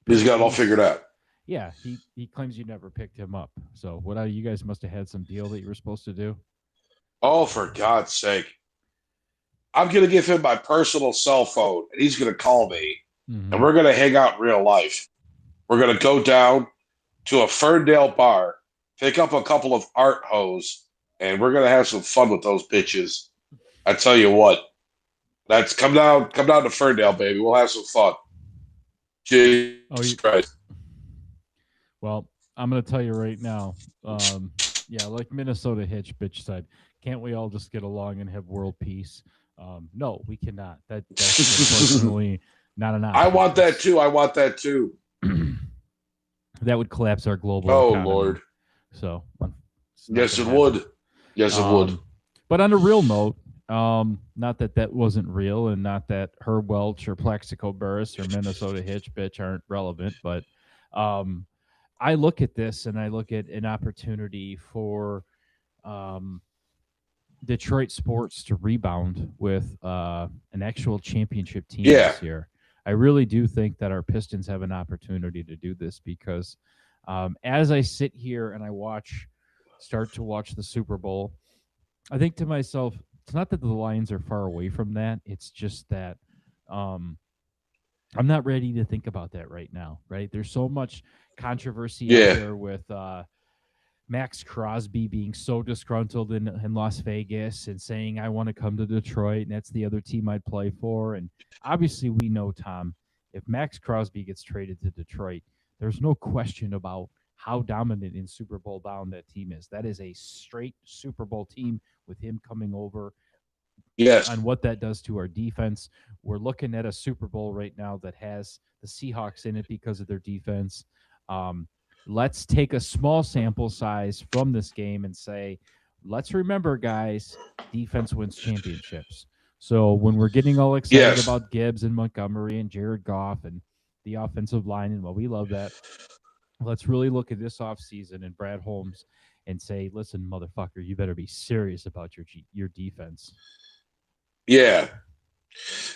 Speaker 2: He's got it
Speaker 1: apparently
Speaker 2: all figured out.
Speaker 1: yeah, he claims you never picked him up. So what? You guys must have had some deal that you were supposed to do.
Speaker 2: Oh, for God's sake! I'm gonna give him my personal cell phone, and he's gonna call me, and
Speaker 1: Mm-hmm.
Speaker 2: we're gonna hang out in real life. We're gonna go down to a Ferndale bar, pick up a couple of art hose, and we're gonna have some fun with those bitches. I tell you what, that's come down to Ferndale, baby. We'll have some fun.
Speaker 1: Oh,
Speaker 2: Jesus Christ.
Speaker 1: well, I'm gonna tell you right now. Yeah, like Minnesota Hitch bitch said, can't we all just get along and have world peace? No, we cannot. That's unfortunately not an
Speaker 2: I
Speaker 1: option.
Speaker 2: want that too. I want that too.
Speaker 1: That would collapse our global
Speaker 2: Oh
Speaker 1: economy.
Speaker 2: Lord.
Speaker 1: So it's not
Speaker 2: Yes,
Speaker 1: going
Speaker 2: it
Speaker 1: to happen.
Speaker 2: would. Yes, it would.
Speaker 1: Um, but on a real note, not that that wasn't real, and not that Herb Welch or Plexico Burris or Minnesota Hitch bitch aren't relevant, but um, I look at this and I look at an opportunity for um, Detroit sports to rebound with an actual championship team
Speaker 2: Yeah.
Speaker 1: this year. I really do think that our Pistons have an opportunity to do this because as I sit here and start to watch the Super Bowl, I think to myself, it's not that the Lions are far away from that. It's just that um, I'm not ready to think about that right now. Right? There's so much controversy out
Speaker 2: Yeah.
Speaker 1: there with Max Crosby being so disgruntled in Las Vegas and saying, I want to come to Detroit, and that's the other team I'd play for. And obviously, we know, Tom, if Max Crosby gets traded to Detroit, there's no question about how dominant in Super Bowl bound that team is. That is a straight Super Bowl team with him coming over.
Speaker 2: Yes.
Speaker 1: On what that does to our defense. We're looking at a Super Bowl right now that has the Seahawks in it because of their defense. Um, let's take a small sample size from this game and say, let's remember, guys, defense wins championships. So when we're getting all excited
Speaker 2: Yes.
Speaker 1: about Gibbs and Montgomery and Jared Goff and the offensive line, and well, we love that. Let's really look at this offseason and Brad Holmes and say, listen, motherfucker, you better be serious about your defense.
Speaker 2: Yeah.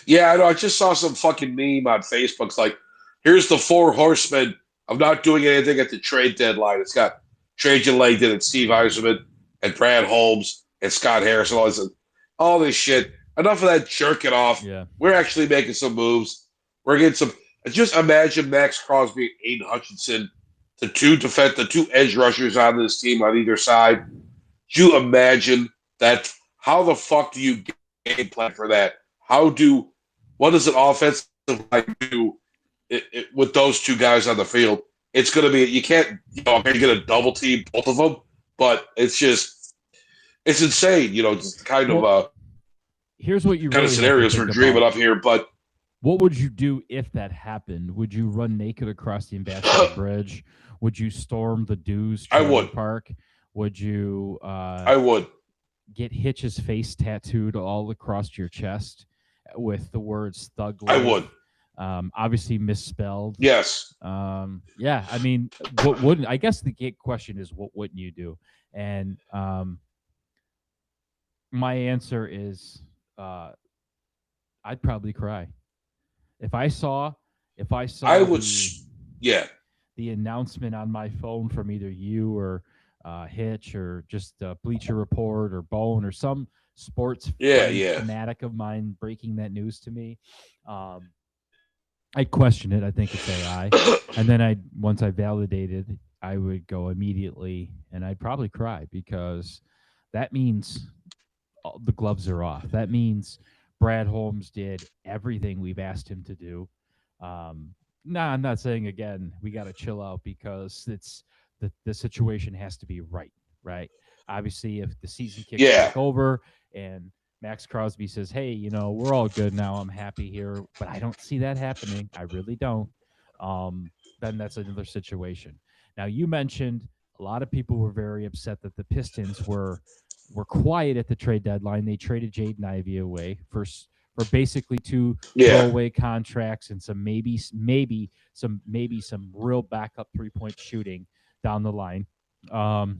Speaker 2: Yeah, I know. I just saw some fucking meme on Facebook. It's like, here's the four horsemen of not doing anything at the trade deadline. It's got Trajan Langdon and Steve Eiserman and Brad Holmes and Scott Harris and all this shit. Enough of that jerking off.
Speaker 1: Yeah.
Speaker 2: We're actually making some moves. We're getting some. Just imagine Max Crosby and Aiden Hutchinson, the two edge rushers on this team on either side. You imagine that? How the fuck do you game plan for that? What does an offensive line do with those two guys on the field? It's going to be you can't you're going to double team both of them, but it's insane. Just
Speaker 1: Well, here's what you
Speaker 2: kind of
Speaker 1: really have to
Speaker 2: scenarios we're
Speaker 1: think
Speaker 2: dreaming
Speaker 1: about.
Speaker 2: up here. But
Speaker 1: What would you do if that happened? Would you run naked across the Ambassador Bridge? Would you storm the Dews
Speaker 2: I
Speaker 1: trailer
Speaker 2: would,
Speaker 1: park? Would you
Speaker 2: I would,
Speaker 1: get Hitch's face tattooed all across your chest with the words "Thug
Speaker 2: I
Speaker 1: Life"?
Speaker 2: would.
Speaker 1: Obviously misspelled.
Speaker 2: Yes,
Speaker 1: Yeah, I mean, what wouldn't? I guess the question is, what wouldn't you do? And my answer is I'd probably cry if I saw
Speaker 2: I would,
Speaker 1: the
Speaker 2: yeah,
Speaker 1: announcement on my phone from either you or Hitch or just Bleacher Report or Bone or some sports
Speaker 2: yeah,
Speaker 1: friend
Speaker 2: yeah,
Speaker 1: fanatic of mine breaking that news to me. Um, I'd question it. I think it's AI, and then I once I validated, I would go immediately, and I'd probably cry because that means the gloves are off. That means Brad Holmes did everything we've asked him to do. I'm not saying again we got to chill out because it's the situation has to be right, right? Obviously, if the season kicks
Speaker 2: yeah,
Speaker 1: back over and Max Crosby says, "Hey, we're all good now. I'm happy here," but I don't see that happening. I really don't. Then that's another situation. Now, you mentioned a lot of people were very upset that the Pistons were quiet at the trade deadline. They traded Jaden Ivey away for basically two
Speaker 2: yeah,
Speaker 1: throwaway contracts and some maybe some real backup 3-point shooting down the line. Um,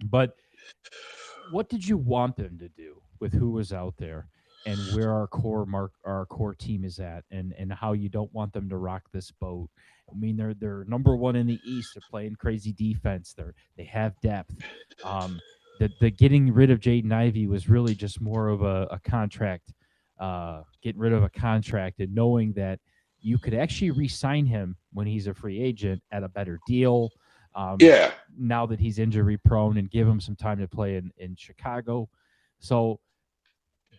Speaker 1: but what did you want them to do with who was out there and where our core team is at and how you don't want them to rock this boat? I mean, they're number one in the East. They're playing crazy defense. They have depth. The getting rid of Jaden Ivey was really just more of a contract, getting rid of a contract and knowing that you could actually re-sign him when he's a free agent at a better deal. Um,
Speaker 2: yeah,
Speaker 1: now that he's injury prone and give him some time to play in Chicago. So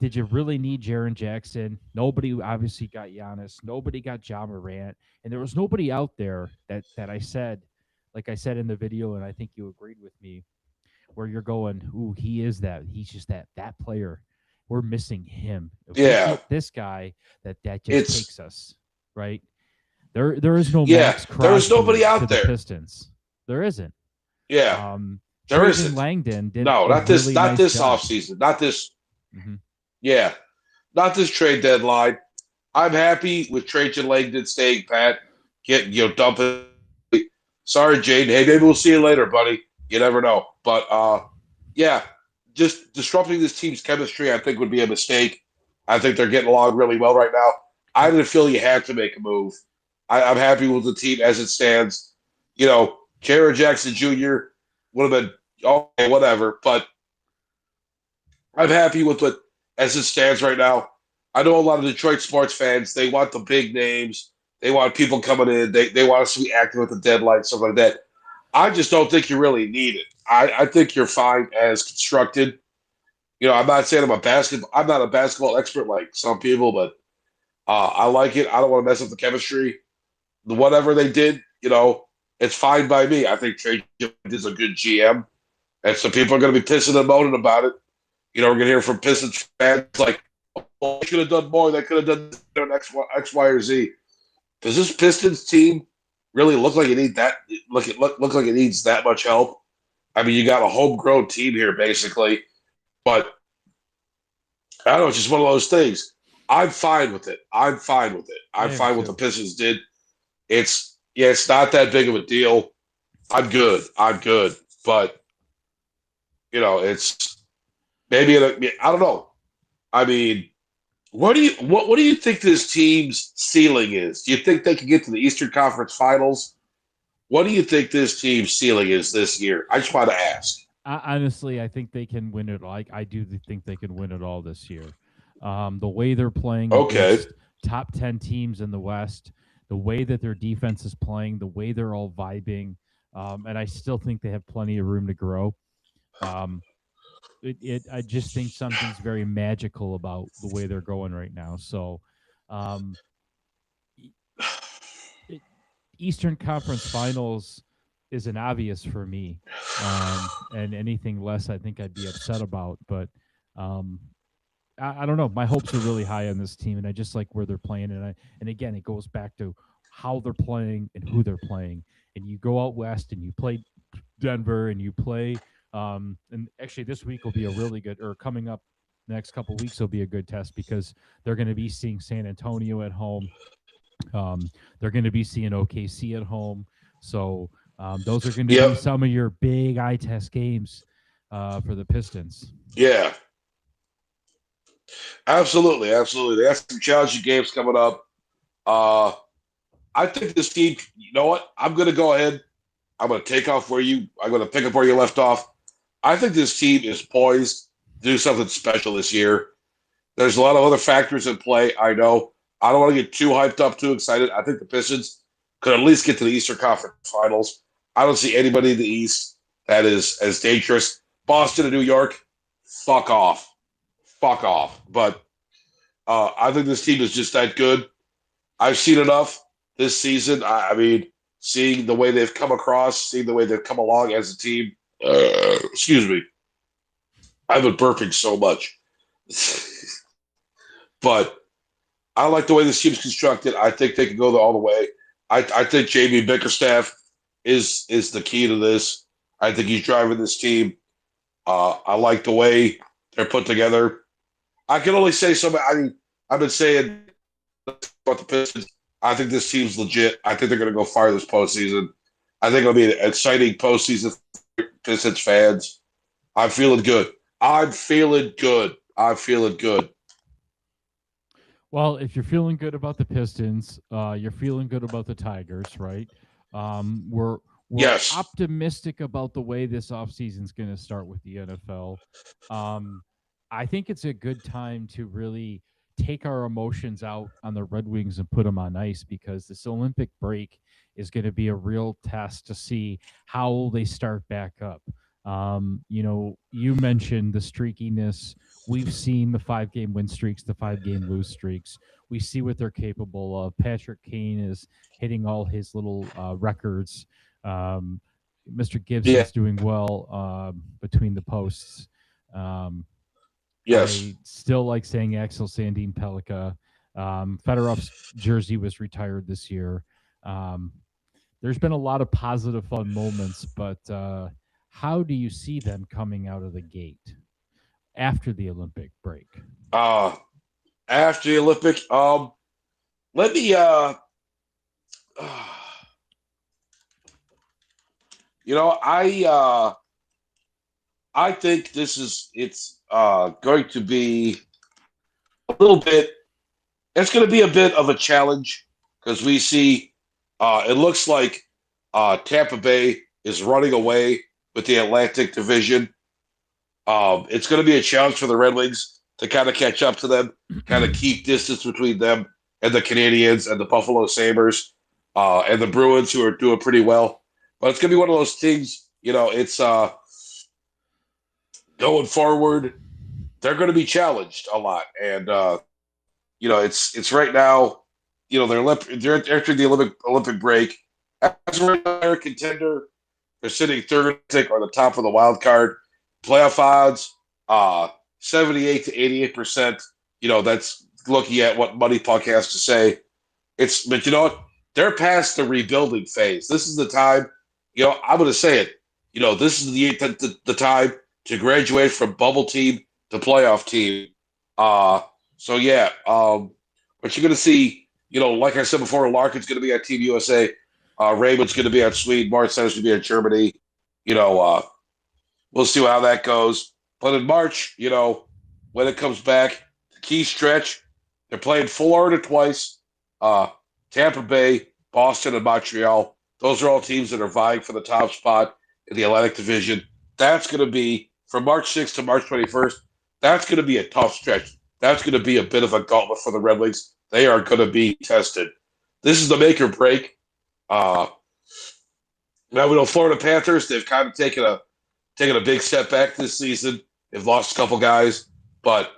Speaker 1: did you really need Jaren Jackson? Nobody obviously got Giannis. Nobody got Ja Morant. And there was nobody out there that I said, like I said in the video, and I think you agreed with me, where you're going, ooh, he is that. He's just that player. We're missing him. If we
Speaker 2: yeah.
Speaker 1: get this guy, that just
Speaker 2: It's
Speaker 1: takes us, right? There is no
Speaker 2: yeah.
Speaker 1: Max
Speaker 2: There was nobody
Speaker 1: Crosby to
Speaker 2: out
Speaker 1: the
Speaker 2: there.
Speaker 1: Pistons. There isn't.
Speaker 2: Yeah,
Speaker 1: Um,
Speaker 2: there
Speaker 1: Trajan
Speaker 2: isn't.
Speaker 1: Langdon did
Speaker 2: No,
Speaker 1: a
Speaker 2: not this.
Speaker 1: really
Speaker 2: Not
Speaker 1: nice
Speaker 2: this
Speaker 1: job.
Speaker 2: offseason. Not this.
Speaker 1: Hmm.
Speaker 2: Yeah, not this trade deadline. I'm happy with Trajan Langdon staying pat. Get dumping. Sorry, Jade. Hey, maybe we'll see you later, buddy. You never know. But yeah, just disrupting this team's chemistry, I think, would be a mistake. I think they're getting along really well right now. I didn't feel you had to make a move. I'm happy with the team as it stands. Jared Jackson Jr. would have been okay, whatever, but I'm happy with what as it stands right now. I know a lot of Detroit sports fans, they want the big names. They want people coming in. They want us to be active at the deadline, stuff like that. I just don't think you really need it. I think you're fine as constructed. I'm not saying I'm not a basketball expert like some people, but I like it. I don't want to mess up the chemistry. Whatever they did, it's fine by me. I think Trey is a good GM, and some people are going to be pissing and moaning about it. We're going to hear from Pistons fans like, "Oh, they could have done more. They could have done X, Y, or Z." Does this Pistons team really look like it needs that? Look like it needs that much help? I mean, you got a homegrown team here, basically, but I don't know. It's just one of those things. I'm fine with it. I'm fine with it.
Speaker 1: I
Speaker 2: I'm
Speaker 1: am
Speaker 2: fine with the
Speaker 1: too.
Speaker 2: Pistons did. It's not that big of a deal. I'm good. I'm good. But it's maybe I don't know. I mean, what do you think this team's ceiling is? Do you think they can get to the Eastern Conference Finals? What do you think this team's ceiling is this year? I just want to ask.
Speaker 1: Honestly, I think they can win it. I do think they can win it all this year. The way they're playing
Speaker 2: Okay.
Speaker 1: against top 10 teams in the West, the way that their defense is playing, the way they're all vibing, and I still think they have plenty of room to grow. Um, I just think something's very magical about the way they're going right now. So, um, it, Eastern Conference Finals is an obvious for me, and anything less, I think I'd be upset about. But um, I don't know. My hopes are really high on this team, and I just like where they're playing. And again, it goes back to how they're playing and who they're playing. And you go out west and you play Denver and you play. And actually, this week will be a really good, or coming up the next couple of weeks will be a good test because they're going to be seeing San Antonio at home. They're going to be seeing OKC at home. So those are going to be
Speaker 2: Yep.
Speaker 1: some of your big eye test games for the Pistons.
Speaker 2: Yeah. Absolutely, absolutely. They have some challenging games coming up. Uh, I think this team. You know what? I'm going to go ahead. I'm going to take off where you. I'm going to pick up where you left off. I think this team is poised to do something special this year. There's a lot of other factors in play. I know. I don't want to get too hyped up, too excited. I think the Pistons could at least get to the Eastern Conference Finals. I don't see anybody in the East that is as dangerous. Boston and New York, fuck off. Fuck off. But I think this team is just that good. I've seen enough this season. I mean, seeing the way they've come across, seeing the way they've come along as a team. Excuse me. I've been burping so much. But I like the way this team's constructed. I think they can go all the way. I think Jamie Bickerstaff is the key to this. I think he's driving this team. I like the way they're put together. I can only say so. I mean, I've been saying about the Pistons. I think this team's legit. I think they're going to go far this postseason. I think it'll be an exciting postseason for Pistons fans. I'm feeling good. I'm feeling good. I'm feeling good.
Speaker 1: Well, if you're feeling good about the Pistons, you're feeling good about the Tigers, right? We're
Speaker 2: Yes.
Speaker 1: optimistic about the way this offseason is going to start with the NFL. Um, I think it's a good time to really take our emotions out on the Red Wings and put them on ice, because this Olympic break is going to be a real test to see how they start back up. You mentioned the streakiness. We've seen the 5 game win streaks, the 5 game lose streaks. We see what they're capable of. Patrick Kane is hitting all his little records. Um, Mr.
Speaker 2: Yeah.
Speaker 1: Gibson's doing well between the posts. Um,
Speaker 2: Yes.
Speaker 1: I still like saying Axel Sandin Pelika. Fedorov's jersey was retired this year. Um, there's been a lot of positive, fun moments, but how do you see them coming out of the gate after the Olympic break?
Speaker 2: Uh, After the Olympic, let me you know, I think it's going to be a little bit. It's going to be a bit of a challenge because we see it looks like Tampa Bay is running away with the Atlantic Division. It's going to be a challenge for the Red Wings to kind of catch up to them, kind of keep distance between them and the Canadians and the Buffalo Sabres and the Bruins, who are doing pretty well. But it's going to be one of those things, it's going forward, they're going to be challenged a lot. And, it's right now, they're entering the Olympic break. As a contender, they're sitting third or the top of the wild card. Playoff odds, 78 to 88%. That's looking at what Money Puck has to say. But you know what? They're past the rebuilding phase. This is the time. I'm going to say it. This is the time to graduate from bubble team to playoff team. So yeah. But you're going to see. Like I said before, Larkin's going to be at Team USA. Raymond's going to be at Sweden. Martin Center's going to be at Germany. We'll see how that goes. But in March, when it comes back, the key stretch, they're playing Florida twice, Tampa Bay, Boston, and Montreal. Those are all teams that are vying for the top spot in the Atlantic Division. That's going to be, from March 6th to March 21st, that's going to be a tough stretch. That's going to be a bit of a gauntlet for the Red Wings. They are going to be tested. This is the make or break. Now we know Florida Panthers, they've kind of taken a big step back this season. They've lost a couple guys, but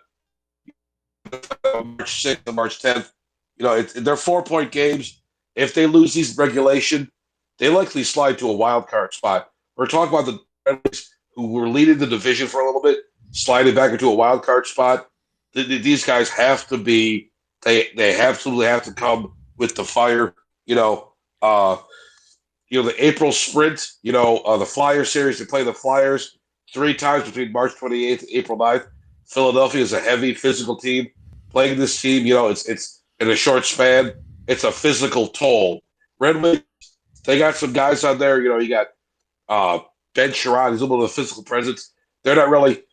Speaker 2: March 6th and March 10th, they're 4-point games. If they lose these regulation, they likely slide to a wild card spot. We're talking about the Red Wings who were leading the division for a little bit, sliding back into a wild card spot. These guys have to be. They absolutely have to come with the fire. The April sprint. The Flyer series. They play the Flyers 3 times between March 28th and April 9th. Philadelphia is a heavy physical team. Playing this team, it's in a short span. It's a physical toll. Red Wings, they got some guys on there. You got Ben Sherrod. He's a little bit of a physical presence. They're not really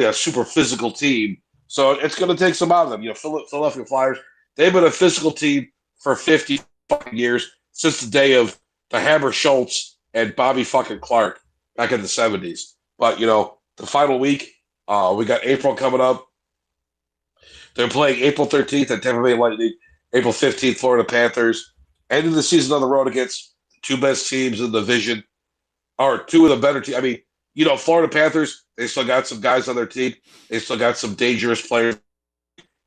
Speaker 2: a super physical team. So it's going to take some out of them. Philadelphia Flyers, they've been a physical team for 50 fucking years since the day of the Hammer Schultz and Bobby fucking Clark back in the 70s. But, the final week, we got April coming up. They're playing April 13th at Tampa Bay Lightning, April 15th, Florida Panthers. Ending the season on the road against the two best teams in the division, or two of the better teams. I mean, Florida Panthers, they still got some guys on their team. They still got some dangerous players.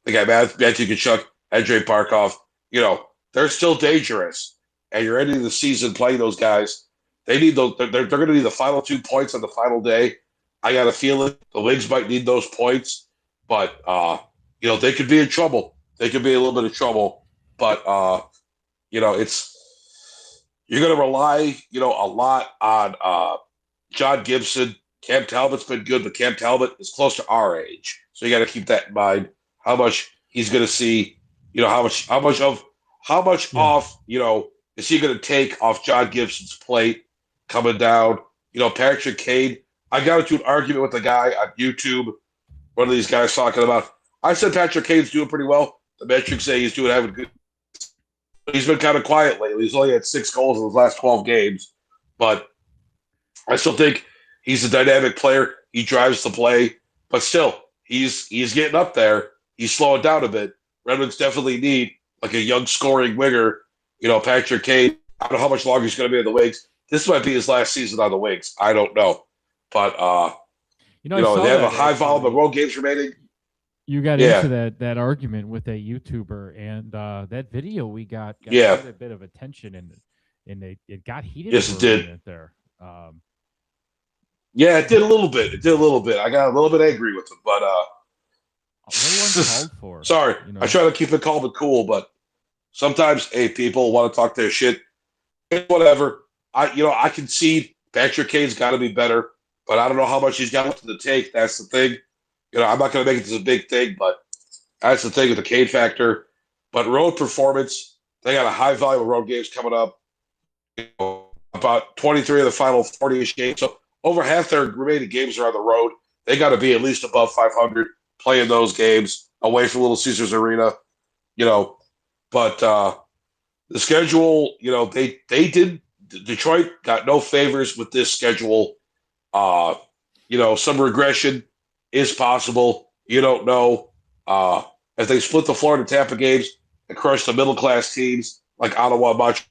Speaker 2: They got Matthew Tkachuk, Andrei Barkov. They're still dangerous. And you're ending the season playing those guys. They need those. They're going to need the final 2 points on the final day. I got a feeling the Wings might need those points, but they could be in trouble. They could be a little bit of trouble, but it's you're going to rely, a lot on John Gibson. Cam Talbot's been good, but Cam Talbot is close to our age, so you got to keep that in mind. How much he's going to see, how much off, is he going to take off John Gibson's plate coming down? Patrick Kane. I got into an argument with a guy on YouTube. One of these guys talking about. I said Patrick Kane's doing pretty well. The metrics say he's having good. He's been kind of quiet lately. He's only had 6 goals in his last 12 games, but I still think he's a dynamic player. He drives the play, but still, he's getting up there. He's slowing down a bit. Red Wings definitely need like a young scoring winger. Patrick Kane. I don't know how much longer he's going to be in the Wings. This might be his last season on the Wings. I don't know, but they have a high volume of road games remaining.
Speaker 1: You got into that argument with a YouTuber, and that video we got quite a bit of attention, and it got heated.
Speaker 2: Yes, it did.
Speaker 1: There.
Speaker 2: It did a little bit. I got a little bit angry with him, but
Speaker 1: a little uncalled for.
Speaker 2: Sorry, I try to keep it calm and cool, but sometimes, people want to talk their shit. Whatever. I concede Patrick Kane's got to be better, but I don't know how much he's got left in the tank. That's the thing. I'm not going to make it this a big thing, but that's the thing with the Kane factor. But road performance, they got a high volume of road games coming up. About 23 of the final 40-ish games. So over half their remaining games are on the road. They got to be at least above 500 playing those games away from Little Caesars Arena. But the schedule, they did. Detroit got no favors with this schedule. Some regression is possible. You don't know. If they split the Florida Tampa games and crush the middle class teams like Ottawa, Montreal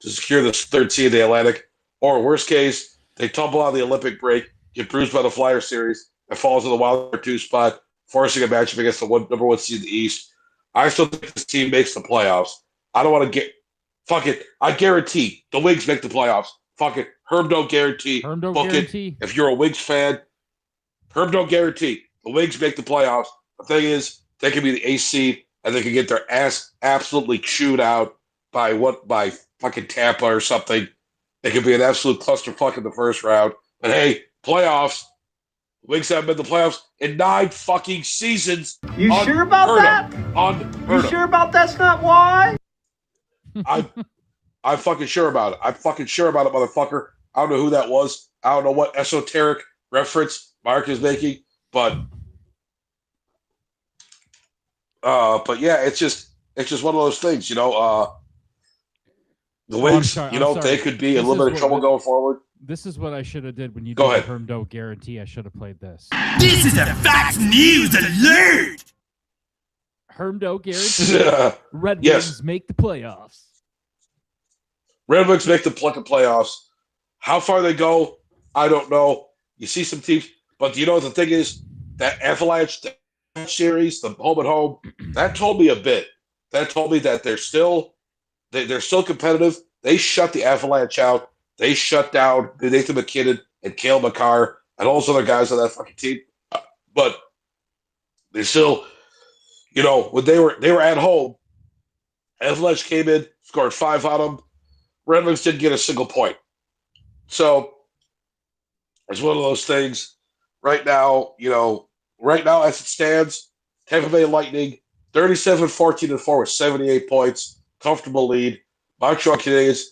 Speaker 2: to secure the 3rd seed in the Atlantic, or worst case, they tumble out of the Olympic break, get bruised by the Flyer series, and fall to the wild card 2 spot, forcing a matchup against the number 1 seed in the East. I still think this team makes the playoffs. I don't want to get fuck it. I guarantee the Wings make the playoffs. Fuck it. Herb don't guarantee.
Speaker 1: Herb don't
Speaker 2: Book
Speaker 1: guarantee.
Speaker 2: It. If you're a Wings fan, Herb don't guarantee. The Wings make the playoffs. The thing is, they can be the 8th seed and they can get their ass absolutely chewed out by fucking Tampa or something. They could be an absolute clusterfuck in the first round. But hey, playoffs. The Wings haven't been in the playoffs in 9 fucking seasons.
Speaker 3: You sure about that?
Speaker 2: You
Speaker 3: sure about that's not why?
Speaker 2: I'm fucking sure about it. I'm fucking sure about it, motherfucker. I don't know who that was. I don't know what esoteric reference Mark is making, but yeah, it's just one of those things, the Wings, they could be a little bit of trouble going forward.
Speaker 1: This is what I should have did when you
Speaker 2: Go
Speaker 1: did
Speaker 2: ahead.
Speaker 1: the Herm don't guarantee. I should have played this.
Speaker 3: This is a Fox News alert!
Speaker 1: Herm don't guarantee. Red Wings make the playoffs.
Speaker 2: Red Wings make the playoffs. How far they go, I don't know. You see some teams, but the thing is, that Avalanche series, the home and home, that told me a bit. That told me that they're still competitive. They shut the Avalanche out. They shut down Nathan McKinnon and Cale Makar and all those other guys on that fucking team. But they still, when they were at home, Avalanche came in, scored 5 on them. Red Wings didn't get a single point. So it's one of those things. Right now as it stands, Tampa Bay Lightning 37-14-4 with 78 points, comfortable lead. Montreal Canadiens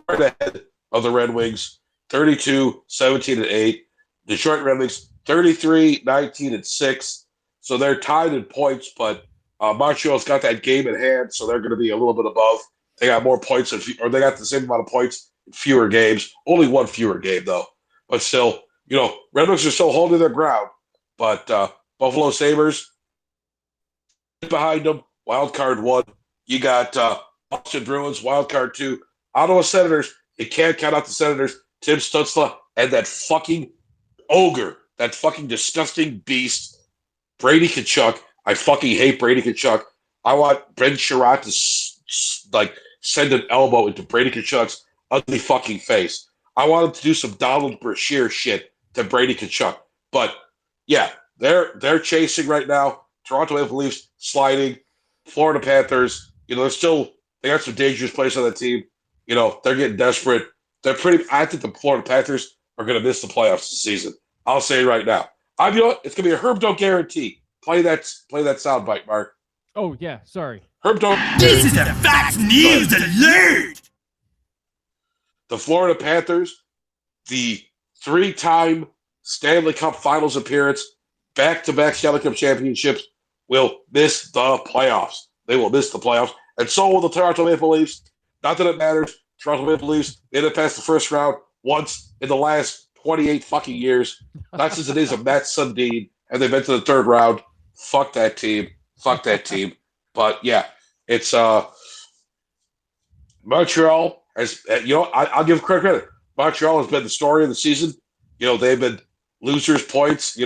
Speaker 2: right ahead of the Red Wings, 32-17-8. Detroit Red Wings 33-19-6. So they're tied in points, but Montreal's got that game in hand, so they're going to be a little bit above. They got more points, or they got the same amount of points in fewer games. Only one fewer game, though. But still, Red Wings are still holding their ground. But Buffalo Sabres, behind them, wild card 1. You got Boston Bruins, wild card 2. Ottawa Senators, you can't count out the Senators. Tim Stutzla and that fucking ogre, that fucking disgusting beast, Brady Tkachuk. I fucking hate Brady Tkachuk. I want Ben Sherratt to send an elbow into Brady Tkachuk's ugly fucking face. I want him to do some Donald Brashear shit to Brady Tkachuk. But yeah, they're chasing right now. Toronto Maple Leafs sliding. Florida Panthers, they got some dangerous players on that team. They're getting desperate. I think the Florida Panthers are going to miss the playoffs this season. I'll say it right now. It's going to be a Herb Don't Guarantee. Play that soundbite, Mark.
Speaker 1: Oh, yeah. Sorry.
Speaker 2: Herb Don't.
Speaker 3: This is a Fox News alert!
Speaker 2: The Florida Panthers, the 3-time Stanley Cup Finals appearance, back-to-back Stanley Cup championships, will miss the playoffs. They will miss the playoffs. And so will the Toronto Maple Leafs. Not that it matters. Toronto Maple Leafs, they didn't pass the first round once in the last 28 fucking years. Not since the days of Matt Sundin, and they've been to the third round. Fuck that team. Fuck that team. But yeah, it's Montreal has. I'll give credit. Montreal has been the story of the season. They've been losers' points.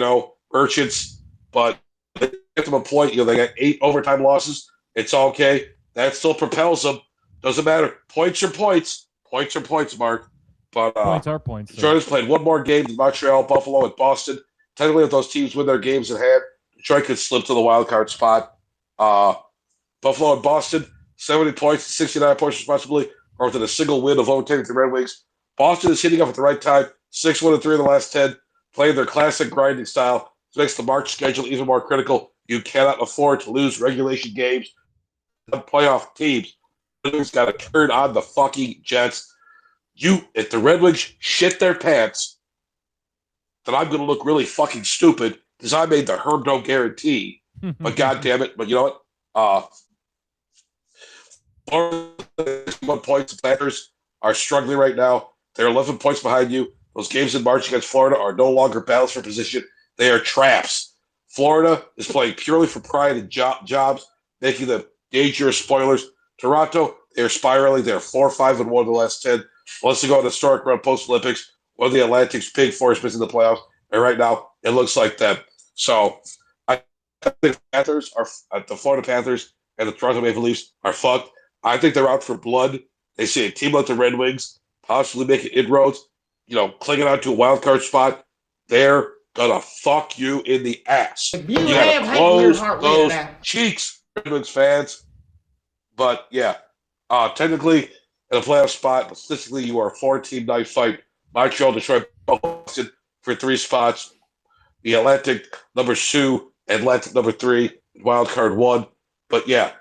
Speaker 2: Merchants, but they get them a point. They got 8 overtime losses. It's okay. That still propels them. Doesn't matter. Points are points. Points are points, Mark. But
Speaker 1: points are points.
Speaker 2: Detroit's played one more game than Montreal, Buffalo, and Boston. Technically, if those teams win their games in hand, Detroit could slip to the wild card spot. Buffalo and Boston, 70 points, 69 points respectively, are within a single win of overtaking the Red Wings. Boston is hitting up at the right time, 6-1-3 in the last 10, playing their classic grinding style. This makes the March schedule even more critical. You cannot afford to lose regulation games. The playoff teams, the Red Wings got to turn on the fucking Jets. If the Red Wings shit their pants, then I'm going to look really fucking stupid because I made the Herb Don't Guarantee. But God damn it. But you know what? 1 points. The Panthers are struggling right now. They're 11 points behind you. Those games in March against Florida are no longer battles for position. They are traps. Florida is playing purely for pride and jobs, making them dangerous spoilers. Toronto, they're spiraling. They're 4-5-1 in the last 10. Unless they go on a historic run post-Olympics, one of the Atlantic's big four is missing the playoffs. And right now, it looks like them. So I think the Florida Panthers and the Toronto Maple Leafs are fucked. I think they're out for blood. They see a team like the Red Wings possibly making inroads, clinging out to a wild card spot. They're gonna fuck you in the ass. You gotta close those cheeks, Red Wings fans. But yeah, technically in a playoff spot, but statistically you are a 4-team night fight. Montreal, Detroit, Boston for 3 spots. The Atlantic number 2, Atlantic number 3, wild card 1. But yeah,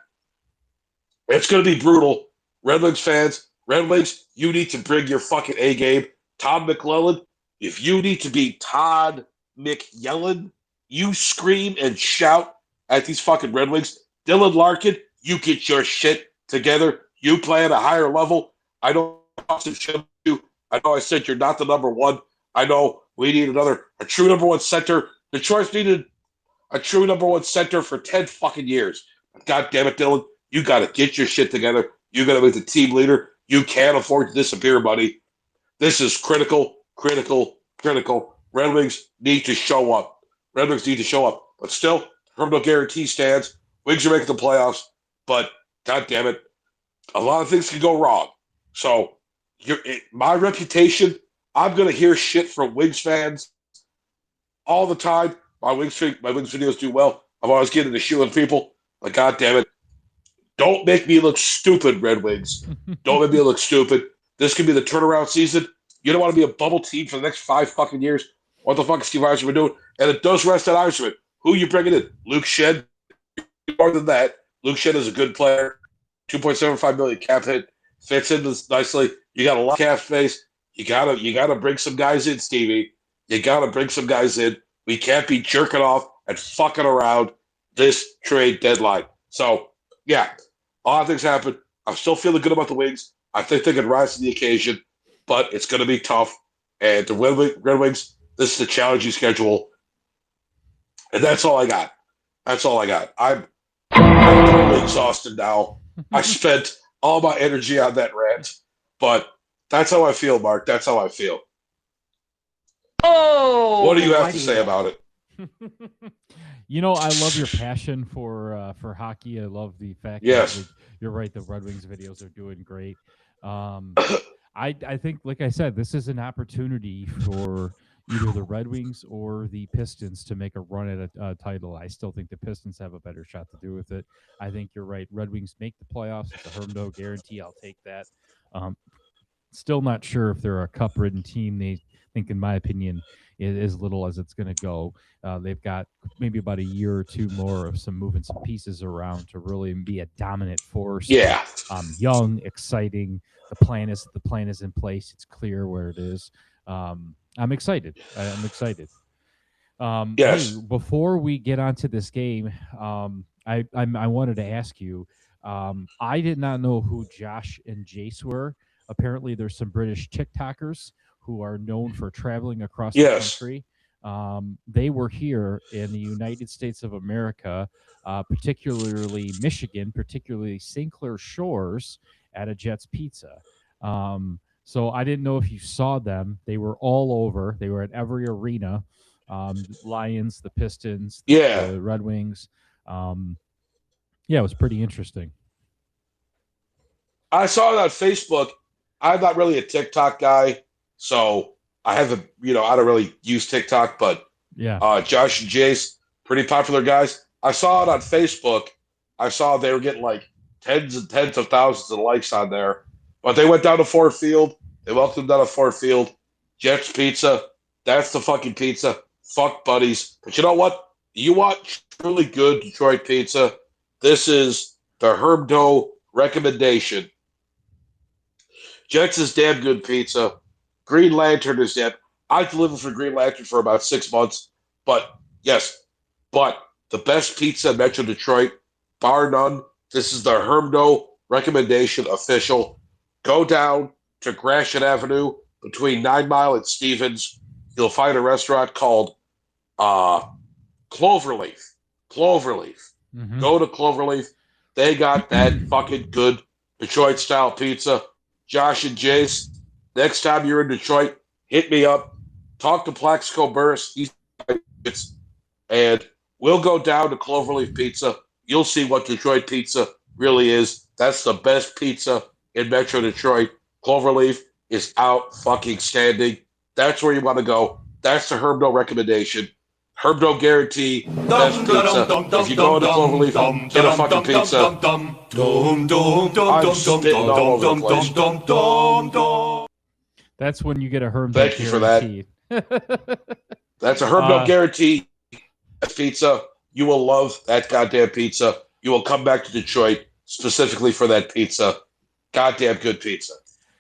Speaker 2: it's going to be brutal. Red Wings fans, Red Wings, you need to bring your fucking A game. Todd McClellan, if you need to be Todd McYellen, you scream and shout at these fucking Red Wings. Dylan Larkin, you get your shit together. You play at a higher level. I know I know I said you're not the number 1. I know we need a true number 1 center. Detroit's needed a true number 1 center for 10 fucking years. God damn it, Dylan. You got to get your shit together. You got to be the team leader. You can't afford to disappear, buddy. This is critical. Red Wings need to show up. But still, no guarantee stands. Wings are making the playoffs. But, God damn it, a lot of things can go wrong. So, my reputation, I'm going to hear shit from Wings fans all the time. My Wings videos do well. I'm always getting the shoe on people. But, God damn it, don't make me look stupid, Red Wings. Don't make me look stupid. This could be the turnaround season. You don't want to be a bubble team for the next 5 fucking years. What the fuck is Steve Yzerman doing? And it does rest on Yzerman. Who are you bringing in? Luke Shed? More than that. Luke Shed is a good player. $2.75 million cap hit. Fits in nicely. You got a lot of cap space. You gotta bring some guys in, Stevie. You gotta bring some guys in. We can't be jerking off and fucking around this trade deadline. So, yeah, a lot of things happen. I'm still feeling good about the Wings. I think they can rise to the occasion, but it's going to be tough. And the Red Wings, this is a challenging schedule. And that's all I got. That's all I got. I'm totally exhausted now. I spent all my energy on that rant, but that's how I feel, Mark. That's how I feel.
Speaker 4: Oh,
Speaker 2: What do you have to say about it?
Speaker 1: I love your passion for hockey. I love the fact
Speaker 2: Yes.
Speaker 1: that you're right. The Red Wings videos are doing great. I think, like I said, this is an opportunity for either the Red Wings or the Pistons to make a run at a title. I still think the Pistons have a better shot to do with it. I think you're right. Red Wings make the playoffs. It's a Hermdo guarantee. I'll take that. Still not sure if they're a cup-ridden team. They think, in my opinion, as little as it's going to go. They've got maybe about a year or two more of moving some pieces around to really be a dominant force.
Speaker 2: Yeah.
Speaker 1: Young, exciting. The plan is in place. It's clear where it is. I'm excited. I'm excited.
Speaker 2: Yes.
Speaker 1: Hey, before we get onto this game, I wanted to ask you. I did not know who Josh and Jace were. Apparently, there's some British TikTokers who are known for traveling across the country. They were here in the United States of America, particularly Michigan, particularly St. Clair Shores, at a Jets Pizza. So I didn't know if you saw them. They were all over. They were at every arena. Lions, the Pistons, the Red Wings. It was pretty interesting.
Speaker 2: I saw it on Facebook. I'm not really a TikTok guy, so I haven't, I don't really use TikTok, but Josh and Jace, pretty popular guys. I saw it on Facebook. I saw they were getting like tens and tens of thousands of likes on there. But they went down to Ford Field. They welcomed them down to Ford Field. Jets Pizza. That's the fucking pizza. Fuck buddies. But you know what? You want truly good Detroit pizza? This is the Herb Doe recommendation. Jets is damn good pizza. Green Lantern is damn. I've delivered for Green Lantern for about 6 months. But, yes. But the best pizza in Metro Detroit, bar none. This is the Herb Doe recommendation official. Go down to Gratiot Avenue between 9 Mile and Stevens. You'll find a restaurant called Cloverleaf. Cloverleaf.
Speaker 1: Mm-hmm.
Speaker 2: Go to Cloverleaf. They got that fucking good Detroit-style pizza. Josh and Jace, next time you're in Detroit, hit me up. Talk to Plaxico Burris. And we'll go down to Cloverleaf Pizza. You'll see what Detroit pizza really is. That's the best pizza in Metro Detroit. Cloverleaf is out fucking standing. That's where you want to go. That's the Herb Doe recommendation. Herb Doe guarantee, best pizza. If you go to Cloverleaf, get a fucking pizza. I'm spitting all over the place.
Speaker 1: That's when you get a Herb Doe guarantee.
Speaker 2: Thank you for that. That's a Herb Doe guarantee pizza. You will love that goddamn pizza. You will come back to Detroit specifically for that pizza. Goddamn good pizza.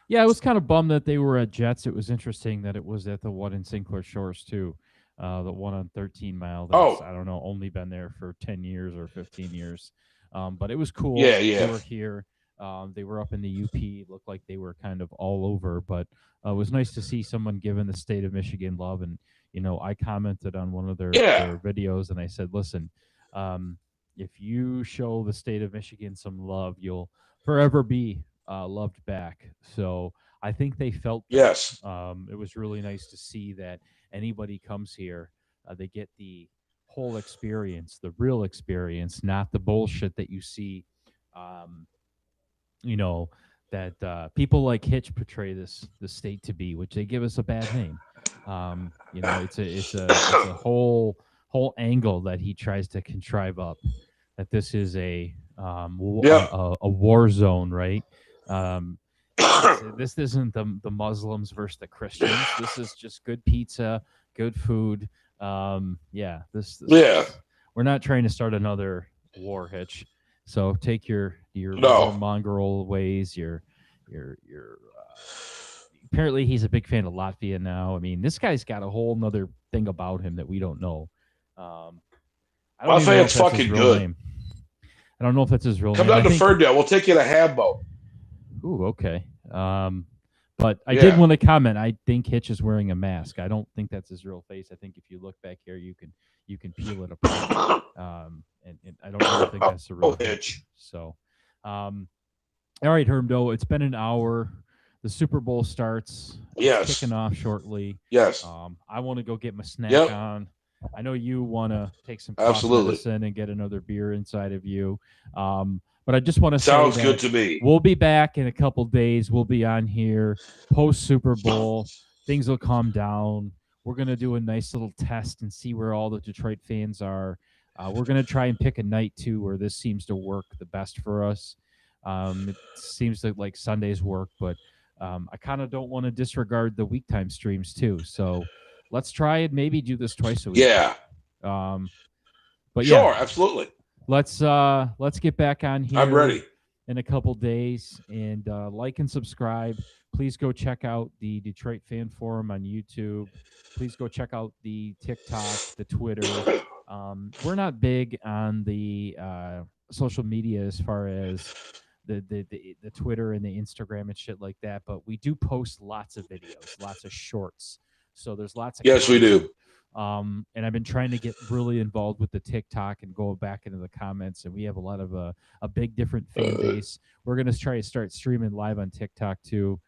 Speaker 1: Yeah, I was kind of bummed that they were at Jets. It was interesting that it was at the one in St. Clair Shores, too. The one on 13 Mile. I don't know, only been there for 10 years or 15 years. But it was cool.
Speaker 2: Yeah.
Speaker 1: They were here. They were up in the UP. It looked like they were kind of all over. But it was nice to see someone giving the state of Michigan love. And, I commented on one of their videos, and I said, listen, if you show the state of Michigan some love, you'll forever be loved back. So I think they felt that.
Speaker 2: Yes.
Speaker 1: It was really nice to see that anybody comes here, they get the whole experience, the real experience, not the bullshit that you see. That people like Hitch portray this state to be, which they give us a bad name. It's a whole angle that he tries to contrive up, that this is a war zone, right? This isn't the Muslims versus the Christians. This is just good pizza, good food. We're not trying to start another war, Hitch. So take your mongrel ways. Apparently he's a big fan of Latvia now. I mean, this guy's got a whole nother thing about him that we don't know. I don't even know
Speaker 2: Lafayette's
Speaker 1: if that's his
Speaker 2: fucking
Speaker 1: real
Speaker 2: good.
Speaker 1: name. I don't know if that's his real
Speaker 2: Come
Speaker 1: name.
Speaker 2: down to Ferndale. We'll take you to Habbo.
Speaker 1: Ooh, okay. But I did want to comment. I think Hitch is wearing a mask. I don't think that's his real face. I think if you look back here, you can peel it apart. And I don't really think that's the real Hitch. So, all right, Hermdo. It's been an hour. The Super Bowl starts.
Speaker 2: Yes.
Speaker 1: It's kicking off shortly.
Speaker 2: Yes.
Speaker 1: I want to go get my snack on. I know you want to take some cough medicine and get another beer inside of you. But I just want to say
Speaker 2: sounds good to me.
Speaker 1: We'll be back in a couple days. We'll be on here post Super Bowl. Things will calm down. We're gonna do a nice little test and see where all the Detroit fans are. We're gonna try and pick a night too where this seems to work the best for us. It seems like Sundays work, but I kind of don't want to disregard the week time streams too. So let's try and maybe do this twice a week.
Speaker 2: Yeah.
Speaker 1: But
Speaker 2: sure, absolutely.
Speaker 1: Let's get back on here.
Speaker 2: I'm ready.
Speaker 1: In a couple days, and like and subscribe. Please go check out the Detroit Fan Forum on YouTube. Please go check out the TikTok, the Twitter. We're not big on the social media as far as the Twitter and the Instagram and shit like that, but we do post lots of videos, lots of shorts. So there's lots of
Speaker 2: Yes, we do.
Speaker 1: And I've been trying to get really involved with the TikTok and go back into the comments, and we have a lot of a big different fan base. We're gonna try to start streaming live on TikTok too.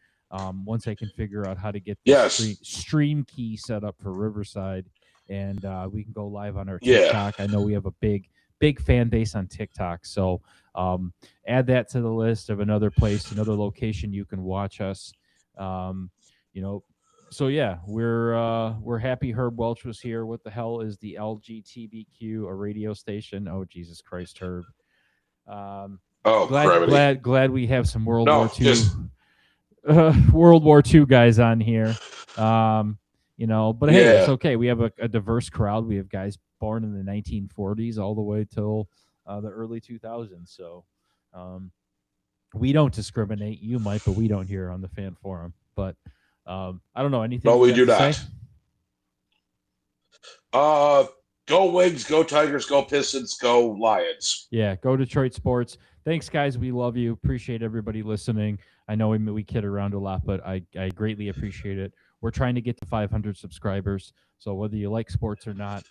Speaker 1: Once I can figure out how to get the stream key set up for Riverside, and we can go live on our TikTok. I know we have a big fan base on TikTok, so add that to the list of another place, another location you can watch us. So yeah, we're happy Herb Welch was here. What the hell is the LGTBQ, a radio station? Oh Jesus Christ, Herb. Glad we have some World War II guys on here. But hey, it's okay. We have a diverse crowd. We have guys born in the 1940s all the way till the early 2000s. So we don't discriminate. You might, but we don't here on the fan forum. But I don't know anything.
Speaker 2: No, we do not.
Speaker 1: Say?
Speaker 2: Go Wings, go Tigers, go Pistons, go Lions.
Speaker 1: Yeah, go Detroit sports. Thanks, guys. We love you. Appreciate everybody listening. I know we kid around a lot, but I greatly appreciate it. We're trying to get to 500 subscribers. So whether you like sports or not,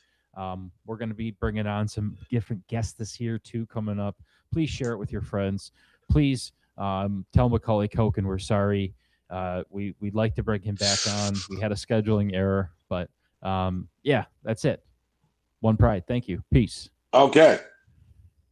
Speaker 1: we're going to be bringing on some different guests this year too coming up. Please share it with your friends. Please tell Macaulay Culkin we're sorry. We'd like to bring him back on. We had a scheduling error, but yeah, that's it. One Pride. Thank you. Peace.
Speaker 2: Okay.